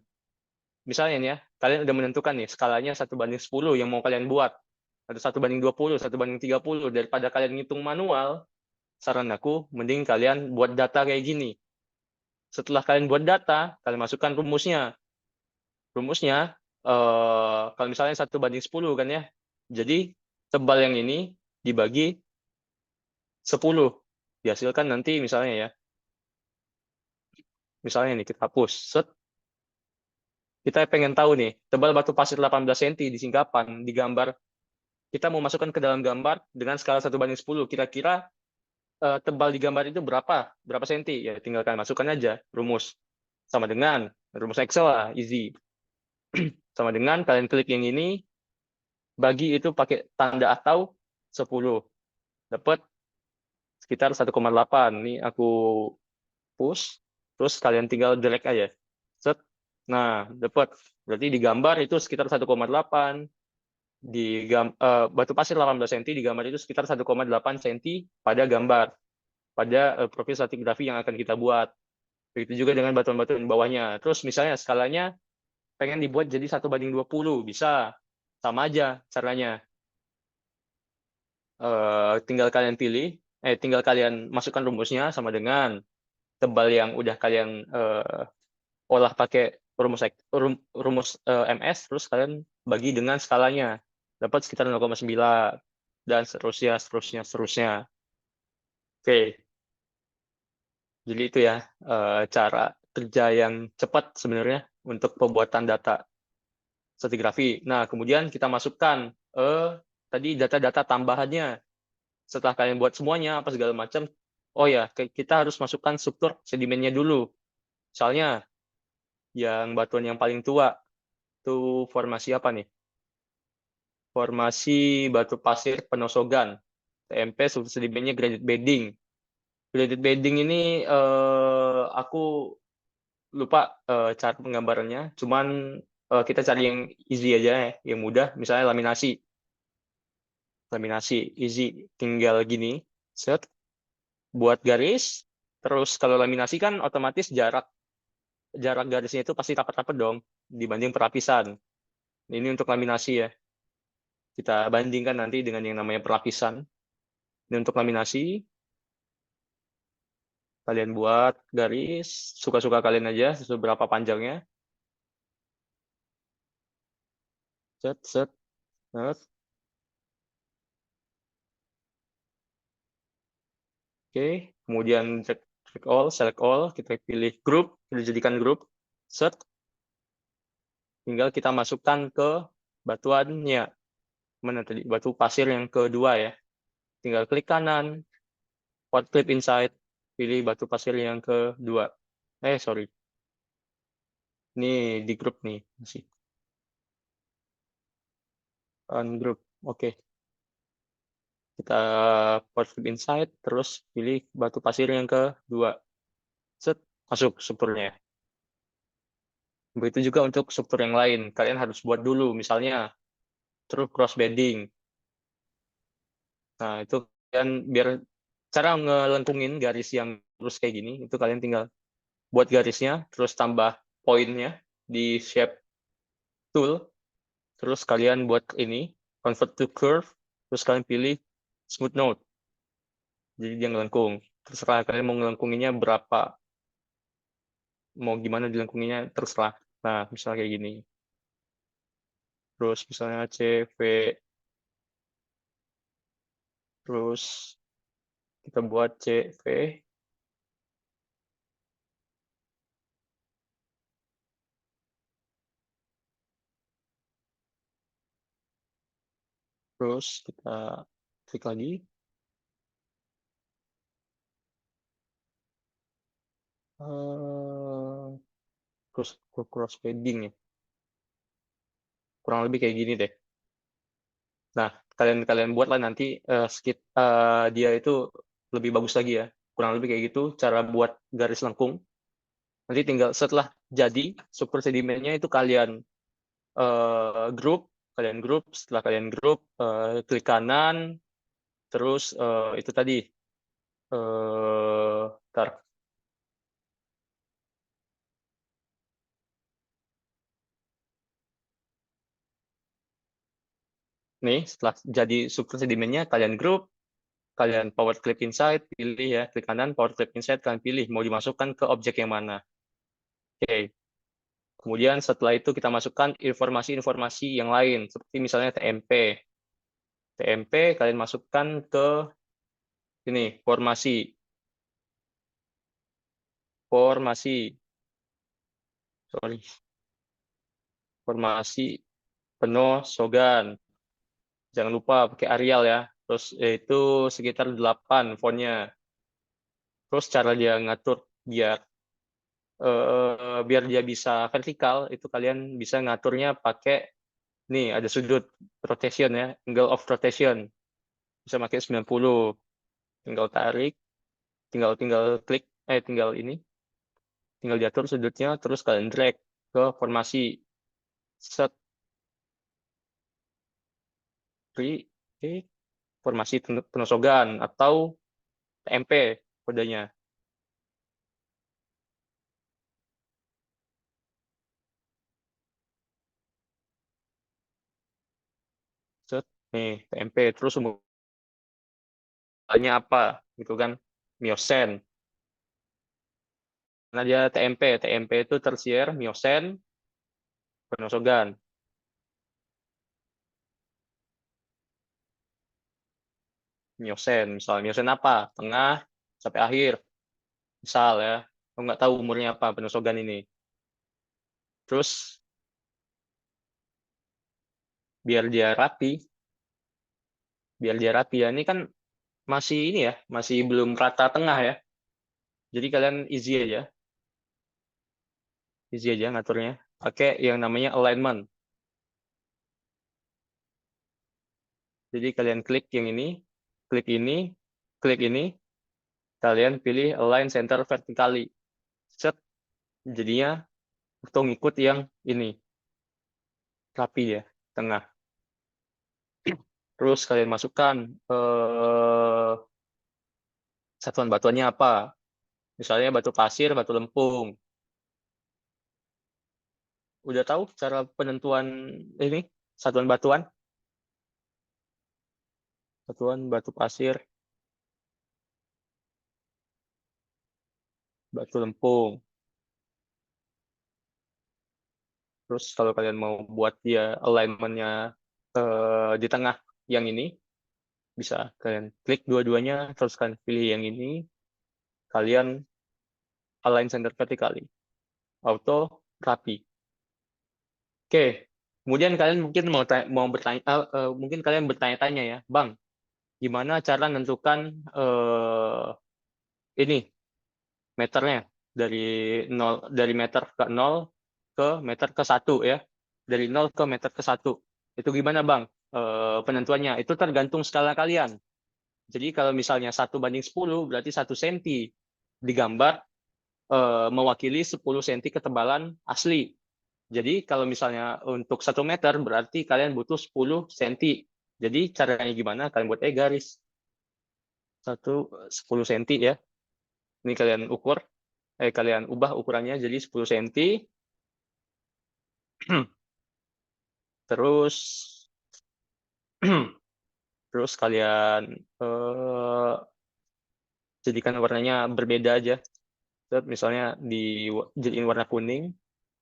Speaker 4: Misalnya nih ya, kalian udah menentukan nih, skalanya 1:10 yang mau kalian buat. Atau 1:20, 1:30, daripada kalian ngitung manual, saran aku, mending kalian buat data kayak gini. Setelah kalian buat data, kalian masukkan rumusnya. Rumusnya, kalau misalnya 1:10 kan ya, jadi tebal yang ini dibagi 10. Dihasilkan nanti misalnya ya. Misalnya nih kita hapus. Set. Kita pengen tahu nih, tebal batu pasir 18 cm di singkapan, di gambar. Kita mau masukkan ke dalam gambar dengan skala 1:10. Kira-kira tebal di gambar itu berapa? Berapa senti? Ya tinggal kalian masukkan aja rumus. Sama dengan rumus Excel lah, easy. sama dengan kalian klik yang ini, bagi itu pakai tanda atau 10. Dapat sekitar 1,8. Ini aku push, terus kalian tinggal drag aja. Set. Nah, dapat. Berarti di gambar itu sekitar 1,8. Batu pasir 18 cm, di gambar itu sekitar 1,8 cm pada gambar. Pada profil stratigrafi yang akan kita buat. Begitu juga dengan batuan-batuan bawahnya. Terus misalnya skalanya pengen dibuat jadi 1:20, bisa. Sama aja caranya. Tinggal kalian masukkan rumusnya sama dengan tebal yang udah kalian olah pakai rumus MS, terus kalian bagi dengan skalanya. Dapat sekitar 0,9 dan seterusnya. Oke. Jadi itu ya cara kerja yang cepat sebenarnya untuk pembuatan data stratigrafi. Nah, kemudian kita masukkan tadi data-data tambahannya. Setelah kalian buat semuanya, apa segala macam, oh ya, kita harus masukkan struktur sedimennya dulu. Misalnya, yang batuan yang paling tua, itu formasi apa nih? Formasi batu pasir Penosogan. TMP struktur sedimennya graded bedding. Graded bedding ini aku lupa cara penggambarannya, cuman kita cari yang easy aja ya, yang mudah, misalnya laminasi easy, tinggal gini, set, buat garis, terus kalau laminasi kan otomatis jarak garisnya itu pasti rapat-rapat dong dibanding perapisan. Ini untuk laminasi ya, kita bandingkan nanti dengan yang namanya perapisan. Ini untuk laminasi, kalian buat garis suka-suka kalian aja, seberapa panjangnya, set, set. Oke, kemudian select all, kita pilih grup, kita jadikan grup, set. Tinggal kita masukkan ke batuannya. Mana tadi? Batu pasir yang kedua ya. Tinggal klik kanan, port clip inside, pilih batu pasir yang kedua. Sorry. Ini di grup nih, masih. Ungroup, oke. Kita port clip inside, terus pilih batu pasir yang kedua. Set, masuk strukturnya. Begitu juga untuk struktur yang lain. Kalian harus buat dulu, misalnya terus cross bedding. Nah, itu kalian biar cara ngelengkungin garis yang terus kayak gini, itu kalian tinggal buat garisnya, terus tambah poinnya di shape tool, terus kalian buat ini, convert to curve, terus kalian pilih smooth node. Jadi dia ngelengkung. Terserah kalian mau ngelengkunginnya berapa, mau gimana dilengkunginya, terserah. Nah, misalnya kayak gini. Terus misalnya CV, terus kita buat CV, terus kita klik lagi. Terus cross bedding ya. Kurang lebih kayak gini deh. Nah, kalian buatlah nanti dia itu lebih bagus lagi ya. Kurang lebih kayak gitu cara buat garis lengkung. Nanti tinggal setelah jadi struktur sedimennya itu kalian grup, setelah kalian grup, klik kanan, terus itu tadi tar. Nih, setelah jadi struktur sedimennya, kalian grup, kalian power clip inside, pilih ya, klik kanan, power clip inside, kalian pilih mau dimasukkan ke objek yang mana. Oke. Kemudian setelah itu kita masukkan informasi-informasi yang lain, seperti misalnya TMP. TMP kalian masukkan ke ini, formasi. Formasi Penosogan. Jangan lupa pakai Arial ya. Terus itu sekitar 8 fontnya. Terus cara dia ngatur biar biar dia bisa vertikal, itu kalian bisa ngaturnya pakai, nih ada sudut rotation ya, angle of rotation. Bisa pakai 90. Tinggal tarik, tinggal klik, tinggal diatur sudutnya, terus kalian drag ke formasi. Set, formasi penosogan atau TMP kodenya. Set, nih TMP, terus umumnya apa gitu kan, miosen. Nah dia TMP itu tersier, miosen, penosogan. Miosen, misalnya miosen apa? Tengah sampai akhir. Misal ya, aku nggak tahu umurnya apa penosogan ini. Terus biar dia rapi ya, ini kan masih ini ya, masih belum rata tengah ya. Jadi kalian easy aja ngaturnya. Pakai yang namanya alignment. Jadi kalian klik yang ini, klik ini, kalian pilih align center vertically. Set, jadinya atau ngikut yang ini. Rapi ya, tengah. Terus kalian masukkan satuan batuannya apa. Misalnya batu pasir, batu lempung. Udah tahu cara penentuan ini satuan batuan? Satuan batu pasir, batu lempung. Terus kalau kalian mau buat dia alignment-nya di tengah yang ini, bisa kalian klik dua-duanya, terus kalian pilih yang ini, kalian align center vertically. Auto, rapi. Oke, kemudian kalian mungkin mau bertanya, mungkin kalian bertanya-tanya ya, Bang, gimana cara menentukan ini meternya dari meter ke 0 ke meter ke 1 ya. Dari 0 ke meter ke 1. Itu gimana, Bang? Penentuannya itu tergantung skala kalian. Jadi kalau misalnya 1:10 berarti 1 cm digambar mewakili 10 cm ketebalan asli. Jadi kalau misalnya untuk 1 meter berarti kalian butuh 10 cm. Jadi caranya gimana? Kalian buat garis. 10 cm ya. Ini kalian ukur, kalian ubah ukurannya jadi 10 cm. Terus kalian jadikan warnanya berbeda aja. Misalnya dijadiin warna kuning,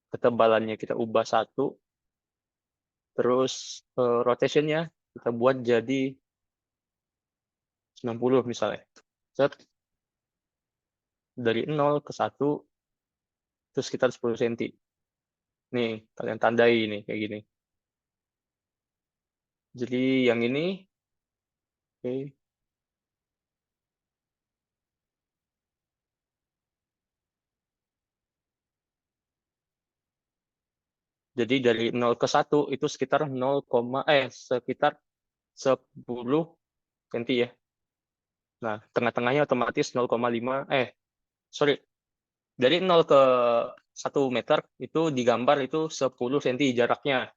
Speaker 4: ketebalannya kita ubah 1, terus rotationnya kita buat jadi 90 misalnya. Dari 0 ke 1, itu sekitar 10 cm. Nih, kalian tandai nih, kayak gini. Jadi yang ini, oke. Jadi dari 0 ke 1 itu sekitar 10 cm ya. Nah, tengah-tengahnya otomatis 0,5 sorry. Dari 0 ke 1 meter itu digambar itu 10 cm jaraknya.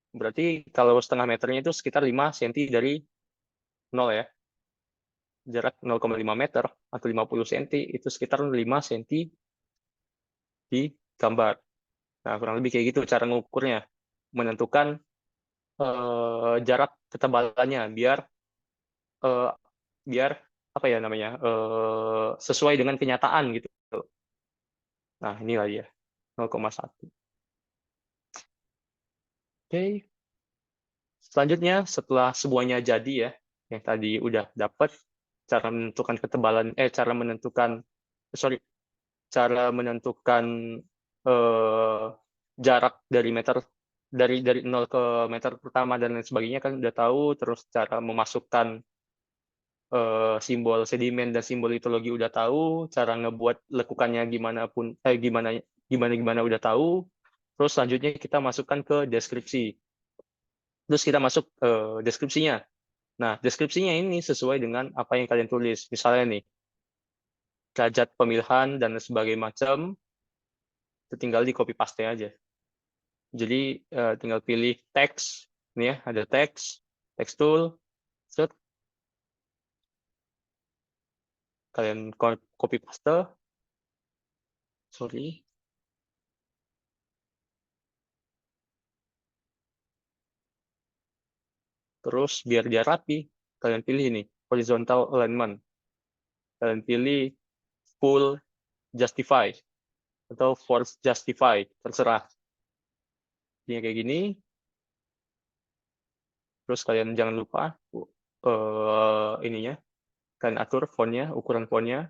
Speaker 4: Berarti kalau setengah meternya itu sekitar 5 cm dari 0 ya. Jarak 0,5 meter atau 50 cm itu sekitar 5 cm digambar. Nah, kurang lebih kayak gitu cara mengukurnya. Menentukan jarak ketebalannya biar apa ya namanya sesuai dengan kenyataan gitu. Nah, inilah dia 0,1. Oke. Selanjutnya setelah semuanya jadi ya, yang tadi udah dapat cara menentukan ketebalan cara menentukan jarak dari 0 ke meter pertama dan lain sebagainya kan udah tahu, terus cara memasukkan simbol sedimen dan simbol litologi udah tahu, cara ngebuat lekukannya gimana pun, gimana udah tahu. Terus selanjutnya kita masukkan ke deskripsi. Terus kita masuk deskripsinya. Nah, deskripsinya ini sesuai dengan apa yang kalian tulis. Misalnya nih, derajat pemilihan dan sebagainya macam, tinggal di copy paste aja. Jadi tinggal pilih teks, nih ya, ada teks, text tool, set, kalian copy paste, sorry, terus biar dia rapi, kalian pilih ini, horizontal alignment, kalian pilih full justify atau force justify, terserah. Ini kayak gini, terus kalian jangan lupa ininya, kalian atur fontnya, ukuran fontnya,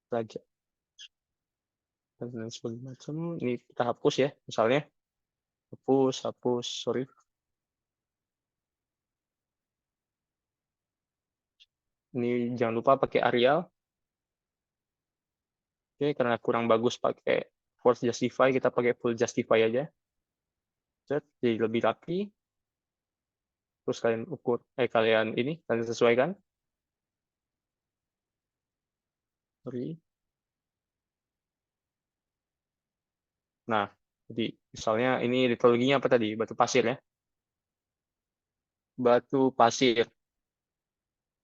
Speaker 4: raja dan lain sebagainya macam. Ini kita hapus ya, misalnya hapus, sorry. Ini jangan lupa pakai Arial. Oke, karena kurang bagus pakai force justify, kita pakai full justify aja. Set, jadi lebih rapi. Terus kalian ukur, kalian sesuaikan. Sorry. Nah, jadi misalnya ini litologinya apa tadi? Batu pasir ya. Batu pasir,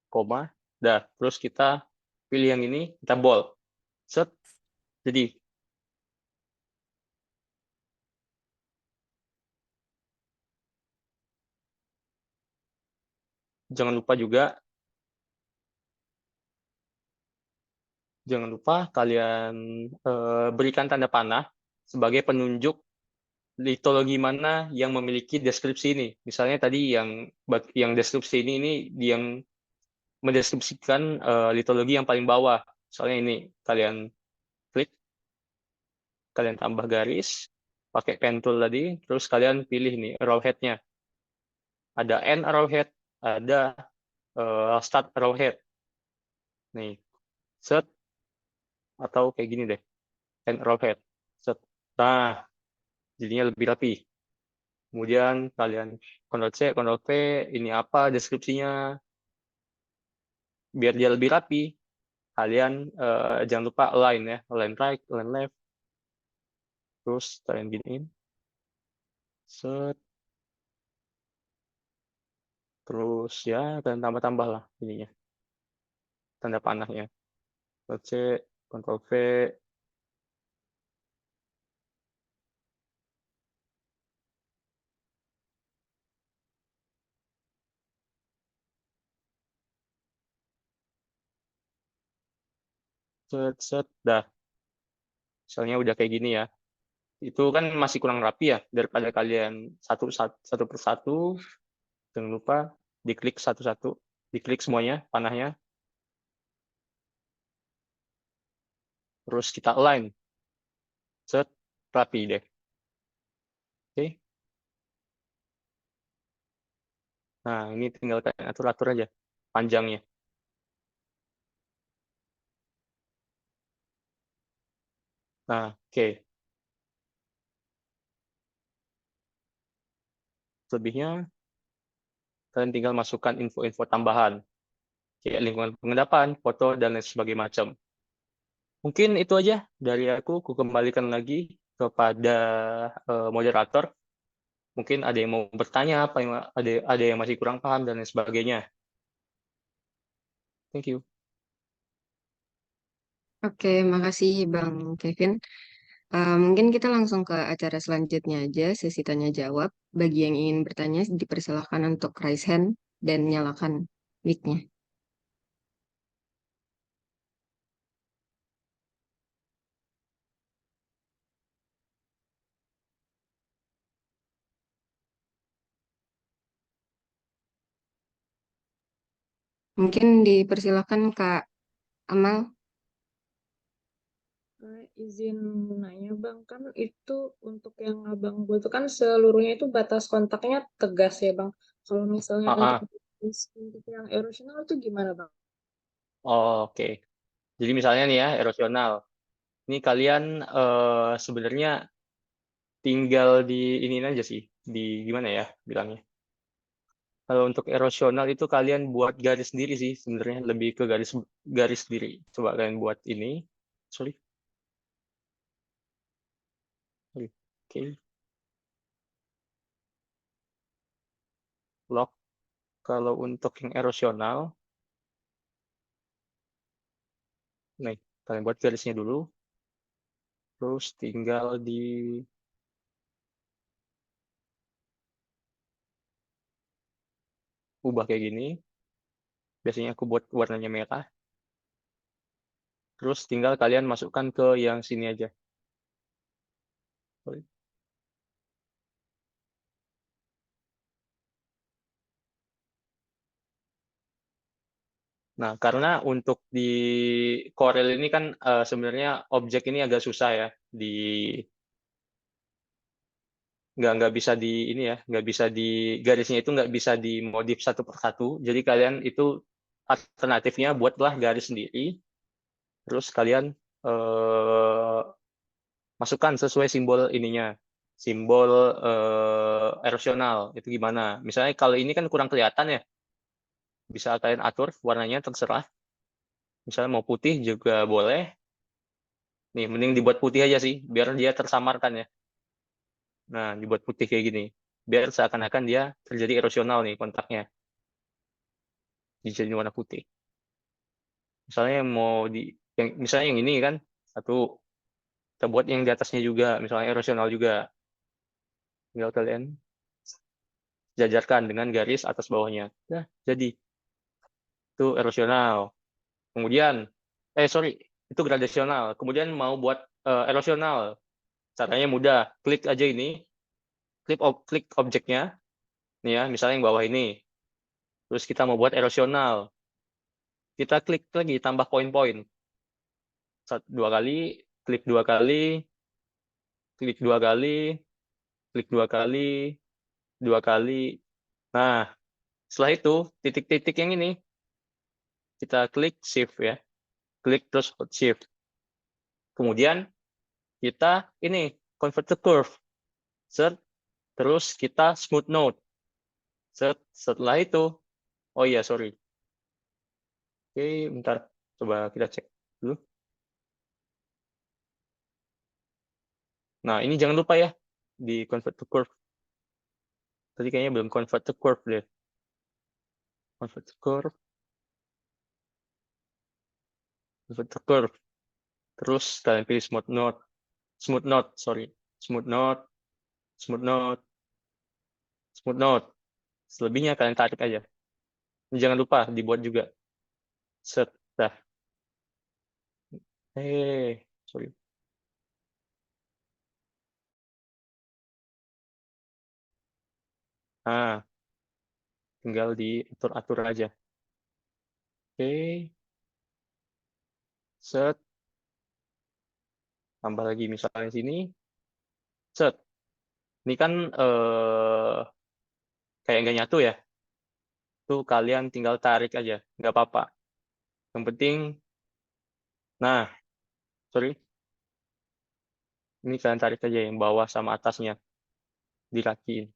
Speaker 4: koma. Dah, terus kita pilih yang ini, kita bold. Set. Jadi jangan lupa kalian berikan tanda panah sebagai penunjuk litologi mana yang memiliki deskripsi ini. Misalnya tadi yang deskripsi ini yang mendeskripsikan litologi yang paling bawah. Misalnya ini kalian klik, kalian tambah garis, pakai pen tool tadi, terus kalian pilih nih arrowhead-nya. Ada end arrowhead, ada start arrowhead. Nih, set atau kayak gini deh, end arrowhead. Set. Nah, jadinya lebih rapi. Kemudian kalian Ctrl C, Ctrl V, ini apa deskripsinya, biar dia lebih rapi. Kalian jangan lupa align ya, align right, align left. Terus kalian giniin. Set. Terus ya kalian tambah-tambah lah ininya. Tanda panahnya. Ctrl C, Ctrl V. Set. Dah. Misalnya udah kayak gini ya. Itu kan masih kurang rapi ya, daripada kalian satu persatu. Jangan lupa diklik satu-satu, diklik semuanya panahnya, terus kita align, set, rapi deh. Oke. Nah, ini tinggal kalian atur-atur aja panjangnya. Nah, oke. Selebihnya kalian tinggal masukkan info-info tambahan, kayak lingkungan pengendapan, foto, dan lain sebagainya macam. Mungkin itu aja dari aku kembalikan lagi kepada moderator. Mungkin ada yang mau bertanya, ada yang masih kurang paham, dan lain sebagainya. Thank you.
Speaker 1: Oke, makasih Bang Kevin. Mungkin kita langsung ke acara selanjutnya aja, sesi tanya jawab. Bagi yang ingin bertanya, dipersilahkan untuk raise hand dan nyalakan mic-nya. Mungkin dipersilahkan Kak Amal.
Speaker 5: Izin nanya Bang, kan itu untuk yang Abang buat itu kan seluruhnya itu batas kontaknya tegas ya Bang. Kalau misalnya
Speaker 4: Ah,
Speaker 5: untuk yang erosional itu gimana Bang?
Speaker 4: oke. Jadi misalnya nih ya, erosional. Ini kalian sebenarnya tinggal di ini aja sih, di gimana ya bilangnya. Kalau untuk erosional itu kalian buat garis sendiri sih sebenarnya, lebih ke garis garis sendiri. Coba kalian buat ini. Sorry. Oke. Lock. Kalau untuk yang erosional, nih kalian buat garisnya dulu. Terus tinggal di ubah kayak gini. Biasanya aku buat warnanya merah. Terus tinggal kalian masukkan ke yang sini aja. Sorry. Nah, karena untuk di Corel ini kan sebenarnya objek ini agak susah ya, di nggak bisa di ini ya, nggak bisa di garisnya itu nggak bisa dimodif satu per satu. Jadi kalian itu alternatifnya buatlah garis sendiri, terus kalian eh, masukkan sesuai simbol ininya, simbol erosional itu gimana. Misalnya kalau ini kan kurang kelihatan ya, bisa kalian atur warnanya terserah. Misalnya mau putih juga boleh. Nih, mending dibuat putih aja sih, biar dia tersamarkan ya. Nah, dibuat putih kayak gini. Biar seakan-akan dia terjadi erosional nih kontaknya. Jadi warna putih. Misalnya yang mau di, yang misalnya yang ini kan, satu, kita buat yang di atasnya juga, misalnya erosional juga. Tinggal kalian jajarkan dengan garis atas bawahnya. Nah, jadi itu erosional. Kemudian, sorry, itu gradasional. Kemudian mau buat erosional. Caranya mudah. Klik aja ini, klik objeknya, nih ya, misalnya yang bawah ini. Terus kita mau buat erosional. Kita klik lagi, tambah poin-poin. Dua kali, klik dua kali, klik dua kali, klik dua kali, dua kali. Nah, setelah itu, titik-titik yang ini, kita klik shift ya. Klik terus hold shift. Kemudian, kita ini, convert to curve. Set, terus kita smooth node. Set, setelah itu, oh iya, sorry. Oke, bentar. Coba kita cek dulu. Nah, ini jangan lupa ya, di convert to curve. Tadi kayaknya belum convert to curve deh. Convert to curve, convert to curve. Terus kalian pilih smooth node, sorry. Smooth node, smooth node, smooth node. Selebihnya kalian tarik aja. Ini jangan lupa dibuat juga. Set, dah. Sorry. Nah, tinggal diatur-atur aja. Oke, set. Tambah lagi misalnya sini. Set. Ini kan kayak nggak nyatu ya. Tuh kalian tinggal tarik aja. Nggak apa-apa. Yang penting, nah, sorry. Ini kalian tarik aja yang bawah sama atasnya. Dirapiin.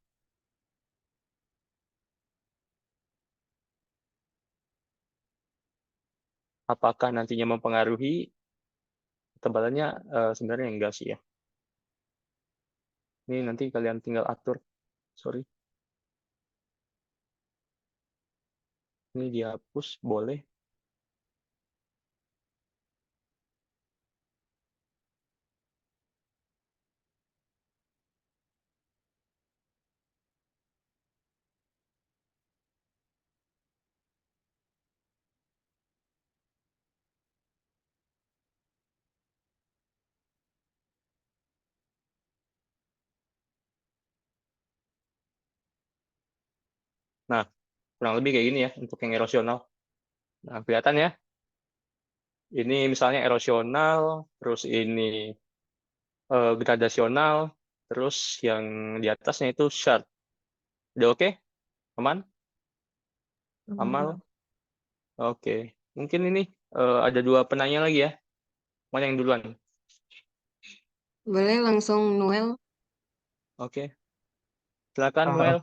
Speaker 4: Apakah nantinya mempengaruhi tebalannya? Sebenarnya enggak sih ya. Ini nanti kalian tinggal atur. Sorry. Ini dihapus, boleh. Nah, kurang lebih kayak gini ya untuk yang erosional. Nah, kelihatan ya. Ini misalnya erosional, terus ini gradasional, terus yang di atasnya itu shard. Udah oke? Aman? Amal? Oke. Mungkin ini ada 2 penanya lagi ya. Mana yang duluan?
Speaker 1: Boleh langsung Noel.
Speaker 4: Oke. Silakan
Speaker 6: Eh,
Speaker 4: Noel.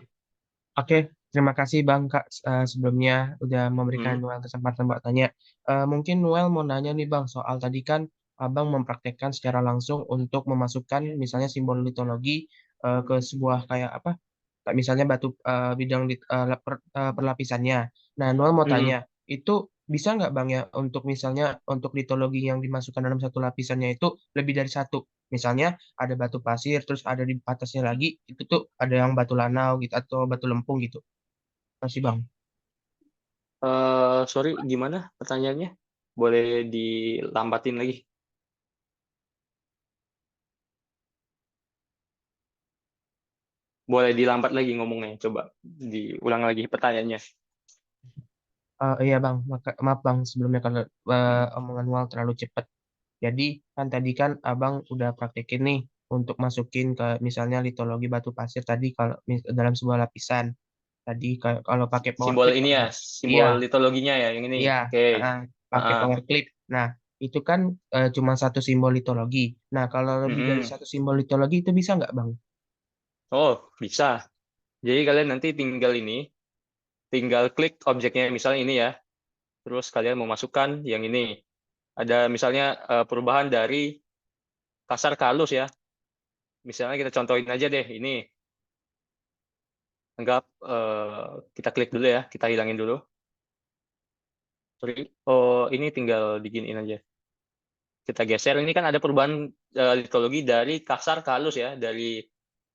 Speaker 6: Oke, terima kasih Bang Kak sebelumnya udah memberikan
Speaker 4: Hmm.
Speaker 6: Noel kesempatan buat tanya. Mungkin Noel mau nanya nih Bang, soal tadi kan Abang mempraktekkan secara langsung untuk memasukkan misalnya simbol litologi ke sebuah kayak apa? Kayak misalnya batu bidang perlapisannya. Nah, Noel mau
Speaker 4: Hmm.
Speaker 6: tanya, itu bisa nggak Bang ya untuk misalnya untuk litologi yang dimasukkan dalam satu lapisannya itu lebih dari satu? Misalnya ada batu pasir, terus ada di atasnya lagi, itu tuh ada yang batu lanau gitu, atau batu lempung gitu. Masih Bang.
Speaker 4: Sorry, gimana pertanyaannya? Boleh dilambatin lagi? Boleh dilambat lagi ngomongnya. Coba diulang lagi pertanyaannya.
Speaker 6: Iya Bang, maaf Bang sebelumnya kalau omongan Noel terlalu cepat. Jadi kan tadi kan Abang udah praktekin nih untuk masukin ke misalnya litologi batu pasir tadi kalau dalam sebuah lapisan. Tadi kalau pakai power
Speaker 4: Simbol
Speaker 6: clip,
Speaker 4: ini ya,
Speaker 6: iya,
Speaker 4: simbol litologinya ya, yang ini.
Speaker 6: iya,
Speaker 4: Oke.
Speaker 6: pakai
Speaker 4: Ah,
Speaker 6: power clip. Nah, itu kan cuma satu simbol litologi. Nah, kalau lebih dari
Speaker 4: mm-mm.
Speaker 6: satu simbol litologi itu bisa nggak, Bang?
Speaker 4: Oh, bisa. Jadi kalian nanti tinggal klik objeknya, misalnya ini ya. Terus kalian mau masukkan yang ini. Ada misalnya perubahan dari kasar ke halus ya. Misalnya kita contohin aja deh ini. Anggap kita klik dulu ya, kita hilangin dulu. Sorry. Oh, ini tinggal diginiin aja. Kita geser. Ini kan ada perubahan litologi dari kasar ke halus ya, dari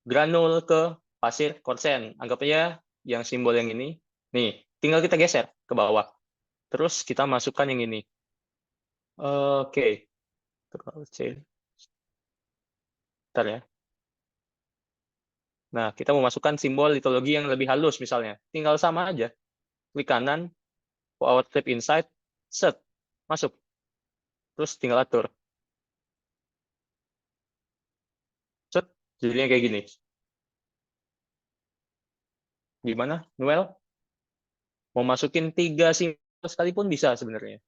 Speaker 4: granul ke pasir korsen. Anggap aja yang simbol yang ini. Nih, tinggal kita geser ke bawah. Terus kita masukkan yang ini. Oke. Ctrl C. Bentar ya. Nah, kita mau masukkan simbol litologi yang lebih halus misalnya. Tinggal sama aja. Klik kanan, power clip inside, set, masuk. Terus tinggal atur. Set, jadinya kayak gini. Gimana, Noel? Mau masukin 3 simbol sekalipun bisa sebenarnya.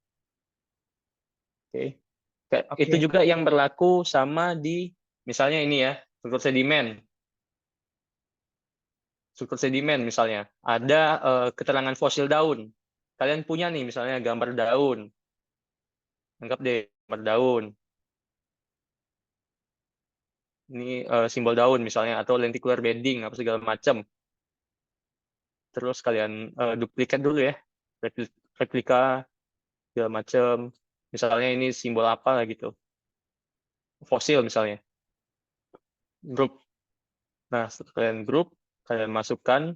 Speaker 4: Oke. Itu
Speaker 6: Oke,
Speaker 4: juga yang berlaku sama di, misalnya ini ya, struktur sedimen. Struktur sedimen misalnya. Ada keterangan fosil daun. Kalian punya nih misalnya gambar daun. Anggap deh gambar daun. Ini simbol daun misalnya, atau lenticular bedding, apa segala macam. Terus kalian duplikat dulu ya. Replika segala macam. Misalnya ini simbol apa lah gitu. Fosil misalnya. Grup. Nah, setelah kalian grup, kalian masukkan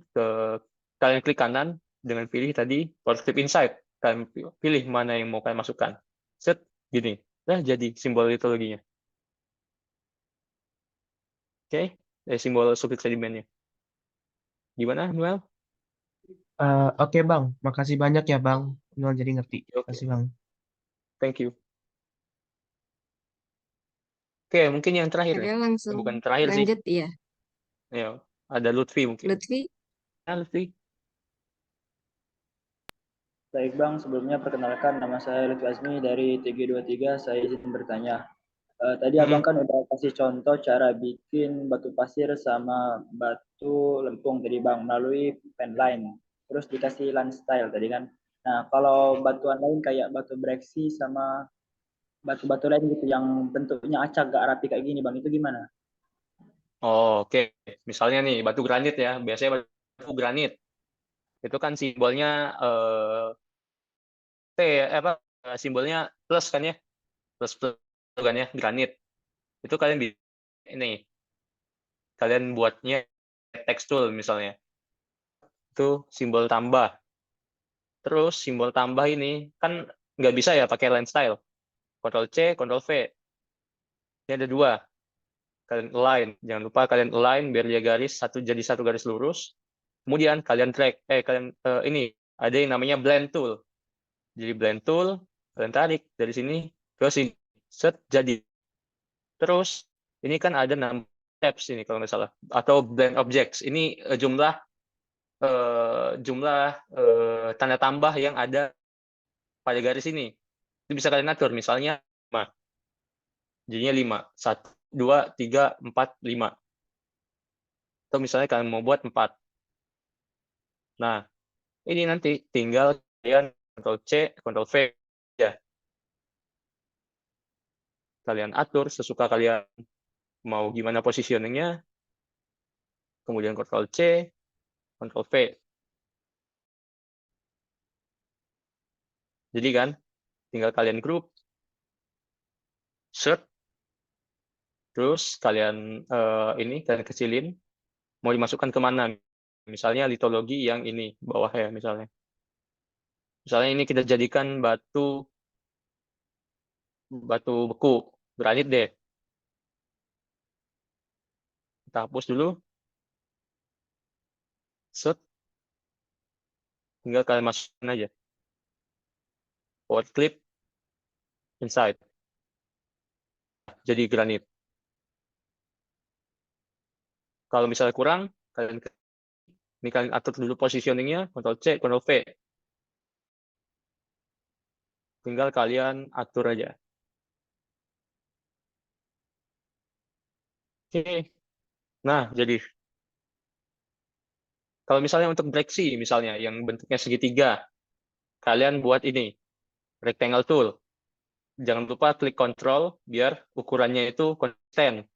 Speaker 4: kalian klik kanan dengan pilih tadi power clip inside. Kalian pilih mana yang mau kalian masukkan. Set, gini. Nah, jadi simbol litologinya. Oke, simbol sulfit sedimennya. Gimana, Noel?
Speaker 6: oke Bang. Makasih banyak ya Bang. Noel jadi ngerti.
Speaker 4: Oke,
Speaker 6: Makasih Bang.
Speaker 4: thank you. Oke, mungkin yang terakhir
Speaker 1: Ada
Speaker 4: nih.
Speaker 1: langsung
Speaker 4: Bukan terakhir sih.
Speaker 1: lanjut, iya.
Speaker 4: Ya, ada Lutfi mungkin.
Speaker 1: Lutfi,
Speaker 4: Nah, Lutfi.
Speaker 10: Baik Bang, sebelumnya perkenalkan nama saya Lutfi Azmi dari TG23. Saya izin bertanya. Tadi Abang
Speaker 4: Mm-mm.
Speaker 10: kan udah kasih contoh cara bikin batu pasir sama batu lempung tadi Bang melalui pen line. Terus dikasih line style tadi kan. Nah, kalau batuan lain kayak batu breksi sama batu-batu lain gitu yang bentuknya acak gak rapi kayak gini Bang, itu gimana?
Speaker 4: Oh, oke. Misalnya nih, batu granit ya. Biasanya batu granit. Itu kan simbolnya T, apa simbolnya plus kan ya? Plus plus kan ya, granit. Itu kalian bisa ini. Kalian buatnya text tool misalnya. Itu simbol tambah. Terus simbol tambah ini kan nggak bisa ya pakai line style. Ctrl C, Ctrl V. Ini ada 2. Kalian align. Jangan lupa kalian align biar dia jadi satu garis lurus. Kemudian kalian drag. Kalian ini ada yang namanya blend tool. Jadi blend tool, Kalian tarik dari sini ke sini. Set, jadi. Terus, ini kan ada 6 steps ini kalau nggak salah. Atau blend objects. Ini jumlah tanda tambah yang ada pada garis ini. Itu bisa kalian atur. Misalnya 5. Jadinya 5. 1, 2, 3, 4, 5. Atau misalnya kalian mau buat 4. Nah, ini nanti tinggal kalian Ctrl C, Ctrl V. Ya. Kalian atur sesuka kalian mau gimana positioningnya. Kemudian Ctrl C, Ctrl V. Jadi kan, tinggal kalian group, search, terus kalian kalian kecilin, mau dimasukkan kemana? Misalnya litologi yang ini, bawah ya misalnya. Misalnya ini kita jadikan batu beku, granit deh. Kita hapus dulu. Set. Tinggal kalian masukkan aja. Forward clip, inside. Jadi granit. Kalau misalnya kurang, ini kalian atur dulu positioningnya, Ctrl C, Ctrl V. Tinggal kalian atur aja. Oke. Nah, jadi kalau misalnya untuk breaksi, misalnya yang bentuknya segitiga, kalian buat ini, rectangle tool. Jangan lupa klik Ctrl biar ukurannya itu konsisten.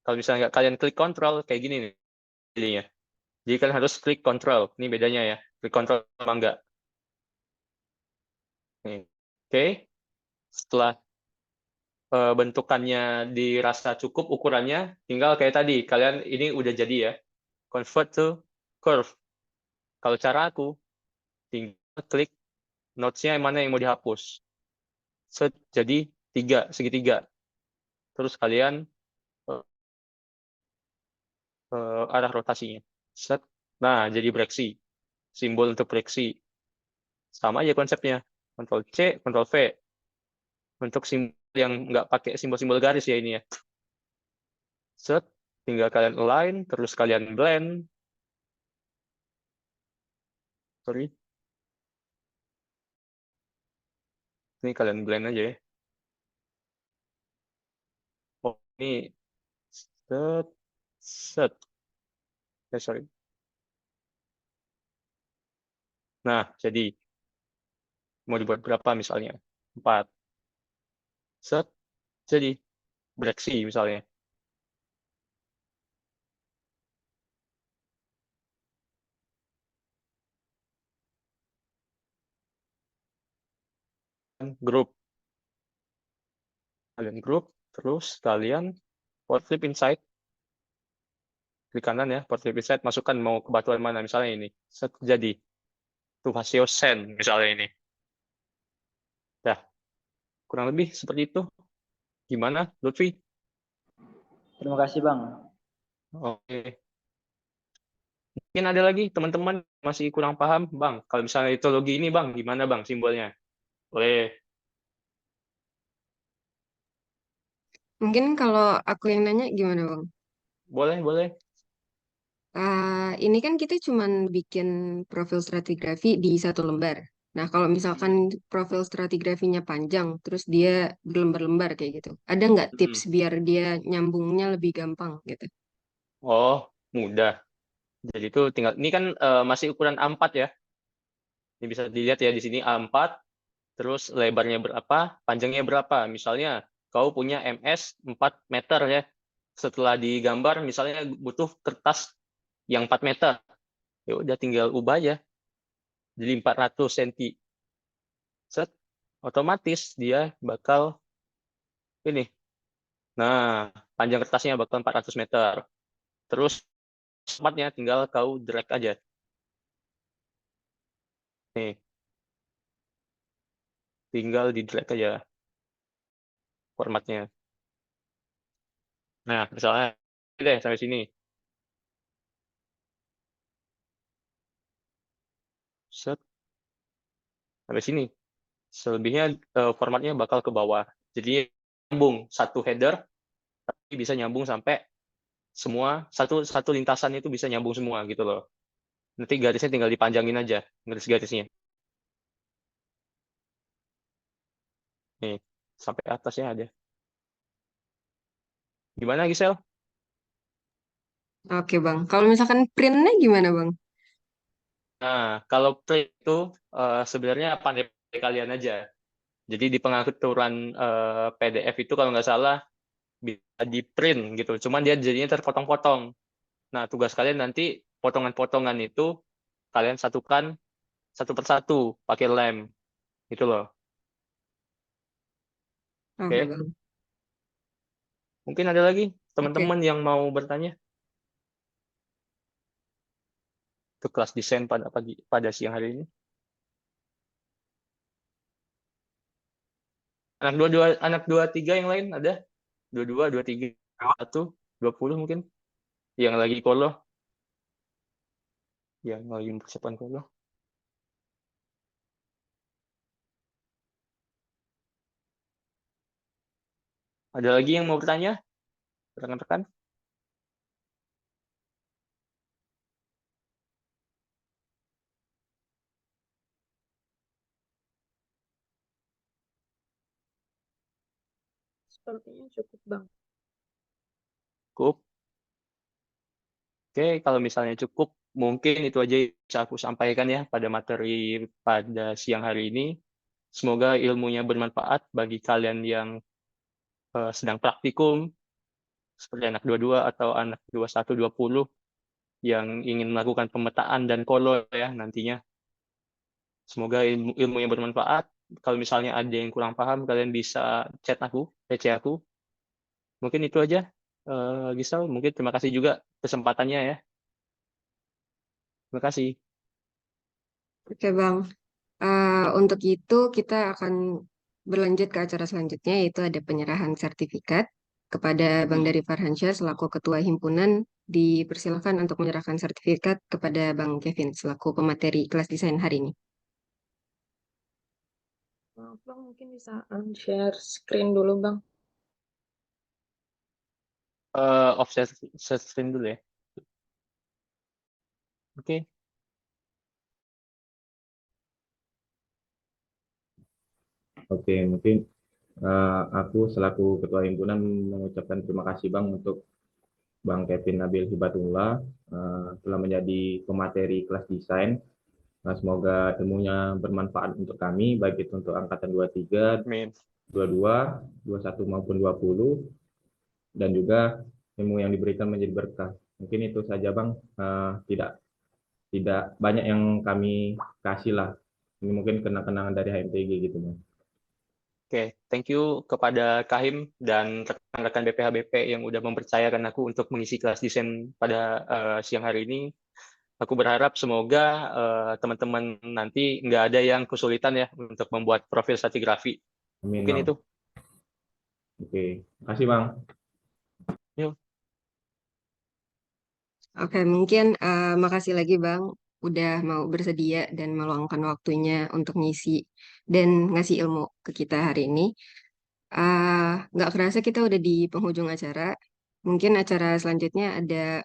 Speaker 4: Kalau misalnya nggak kalian klik Ctrl, kayak gini nih jadinya. Jadi kalian harus klik Ctrl. Ini bedanya ya, klik Ctrl sama enggak. Oke. Setelah bentukannya dirasa cukup ukurannya, tinggal kayak tadi, kalian ini udah jadi ya. Convert to curve. Kalau cara aku, tinggal klik nodes-nya yang mana yang mau dihapus. Set, jadi segitiga. Terus kalian arah rotasinya. Set. Nah, jadi breaksi. Simbol untuk breaksi. Sama aja konsepnya. Ctrl C, Ctrl V. Untuk simbol yang nggak pakai simbol-simbol garis ya ini ya. Set. Tinggal kalian align, terus kalian blend. Sorry. Ini kalian blend aja ya. Oh, ini set. Sorry. Nah, jadi mau dibuat berapa misalnya? 4. Set. Jadi breaksi misalnya. Group. Kalian group, terus kalian forward flip inside. Klik kanan ya, forward flip inside, masukkan mau ke batuan mana, misalnya ini. Set, jadi. Tuh hasil sand, misalnya ini. Dah. Kurang lebih seperti itu. Gimana, Lutfi?
Speaker 10: Terima kasih Bang.
Speaker 4: Oke. Mungkin ada lagi teman-teman masih kurang paham, Bang. Kalau misalnya litologi ini, Bang, gimana Bang simbolnya? Boleh.
Speaker 1: Mungkin kalau aku yang nanya gimana, Bang?
Speaker 4: Boleh.
Speaker 1: Ini kan kita cuman bikin profil stratigrafi di satu lembar. Nah, kalau misalkan profil stratigrafinya panjang, terus dia berlembar-lembar kayak gitu, ada nggak tips biar dia nyambungnya lebih gampang gitu?
Speaker 4: Oh, mudah. Jadi itu tinggal, ini kan masih ukuran A4 ya. Ini bisa dilihat ya di sini A4, terus lebarnya berapa, panjangnya berapa. Misalnya kau punya MS 4 meter ya. Setelah digambar misalnya butuh kertas yang 4 meter. Ya udah tinggal ubah aja. Jadi 400 cm. Set, otomatis dia bakal ini. Nah, panjang kertasnya bakal 400 meter. Terus formatnya tinggal kau drag aja. Nih. Tinggal di drag aja formatnya. Nah, misalnya deh sampai sini. Set. Sampai sini. Selebihnya formatnya bakal ke bawah. Jadi nyambung satu header, tapi bisa nyambung sampai semua satu lintasan itu bisa nyambung semua gitu loh. Nanti garisnya tinggal dipanjangin aja, garis-garisnya. Nih, sampai atasnya ada. Gimana, Gisel?
Speaker 1: Oke Bang. Kalau misalkan printnya gimana Bang?
Speaker 4: Nah, kalau print itu sebenarnya pandai kalian aja. Jadi di pengaturan PDF itu kalau nggak salah bisa di print gitu. Cuman dia jadinya terpotong-potong. Nah, tugas kalian nanti potongan-potongan itu kalian satukan satu persatu pakai lem gitu loh.
Speaker 1: Oke
Speaker 4: Oke.
Speaker 1: Bang.
Speaker 4: Mungkin ada lagi
Speaker 1: Oke.
Speaker 4: teman-teman yang mau bertanya ke kelas desain pada siang hari ini. Anak dua tiga yang lain ada? 22, 23, 1, 20 mungkin yang lagi kolo, yang lagi persiapan kolo. Ada lagi yang mau bertanya? Rekan-rekan?
Speaker 5: Sepertinya cukup Bang.
Speaker 4: Cukup. Oke, kalau misalnya cukup, mungkin itu aja yang bisa aku sampaikan ya pada materi pada siang hari ini. Semoga ilmunya bermanfaat bagi kalian yang sedang praktikum, seperti anak 22 atau anak 21, 20 yang ingin melakukan pemetaan dan kolor ya nantinya. Semoga ilmunya bermanfaat. Kalau misalnya ada yang kurang paham, kalian bisa chat aku, PC aku. Mungkin itu aja, Gisel. Mungkin terima kasih juga kesempatannya ya. Terima kasih.
Speaker 1: Oke Bang. Untuk itu kita akan berlanjut ke acara selanjutnya yaitu ada penyerahan sertifikat kepada Bang Dari Farhansyah selaku Ketua Himpunan. Dipersilakan untuk menyerahkan sertifikat kepada Bang Kevin selaku pemateri kelas desain hari ini.
Speaker 5: Maaf Bang, mungkin bisa share screen dulu Bang.
Speaker 4: Offset screen dulu ya. Oke.
Speaker 2: Oke, mungkin aku selaku Ketua Himpunan mengucapkan terima kasih Bang untuk Bang Kevin Nabil Hibatullah telah menjadi pemateri kelas desain. Nah, semoga ilmunya bermanfaat untuk kami, baik itu untuk angkatan 23,
Speaker 4: Amin.
Speaker 2: 22, 21 maupun 20, dan juga ilmu yang diberikan menjadi berkah. Mungkin itu saja Bang, tidak banyak yang kami kasih lah. Ini mungkin kenang-kenangan dari HMTG gitu Bang.
Speaker 4: Oke, thank you kepada Kahim dan rekan-rekan BPH-BP yang udah mempercayakan aku untuk mengisi kelas desain pada siang hari ini. Aku berharap semoga teman-teman nanti nggak ada yang kesulitan ya untuk membuat profil stratigrafi.
Speaker 2: Amin
Speaker 4: Mungkin
Speaker 2: Bang.
Speaker 4: itu.
Speaker 2: Oke, makasih Bang.
Speaker 4: Yuk.
Speaker 1: Oke, mungkin makasih lagi Bang udah mau bersedia dan meluangkan waktunya untuk ngisi dan ngasih ilmu ke kita hari ini. Nggak kerasa kita udah di penghujung acara. Mungkin acara selanjutnya ada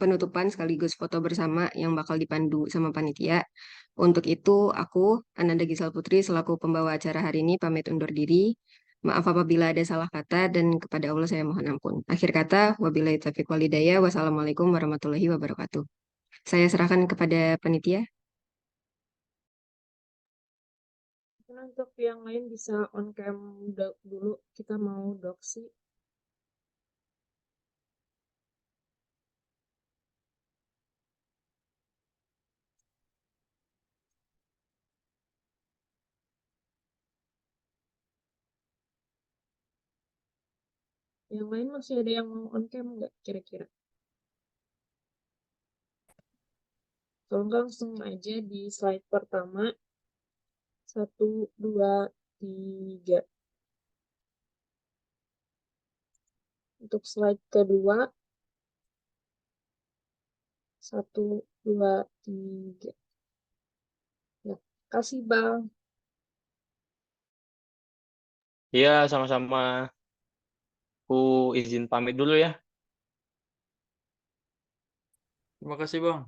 Speaker 1: penutupan sekaligus foto bersama yang bakal dipandu sama panitia. Untuk itu, aku, Ananda Gisal Putri, selaku pembawa acara hari ini, pamit undur diri. Maaf apabila ada salah kata dan kepada Allah saya mohon ampun. Akhir kata, wabillahi taufiq walhidayah. Wassalamualaikum warahmatullahi wabarakatuh. Saya serahkan kepada panitia.
Speaker 5: Mungkin untuk yang lain bisa on cam dulu, kita mau doksi. Yang lain masih ada yang mau on cam nggak kira-kira? Kalau nggak langsung aja di slide pertama. 1, 2, 3. Untuk slide kedua. 1, 2, 3. Ya, kasih Bang.
Speaker 4: Iya, sama-sama. Aku izin pamit dulu ya.
Speaker 11: Terima kasih Bang.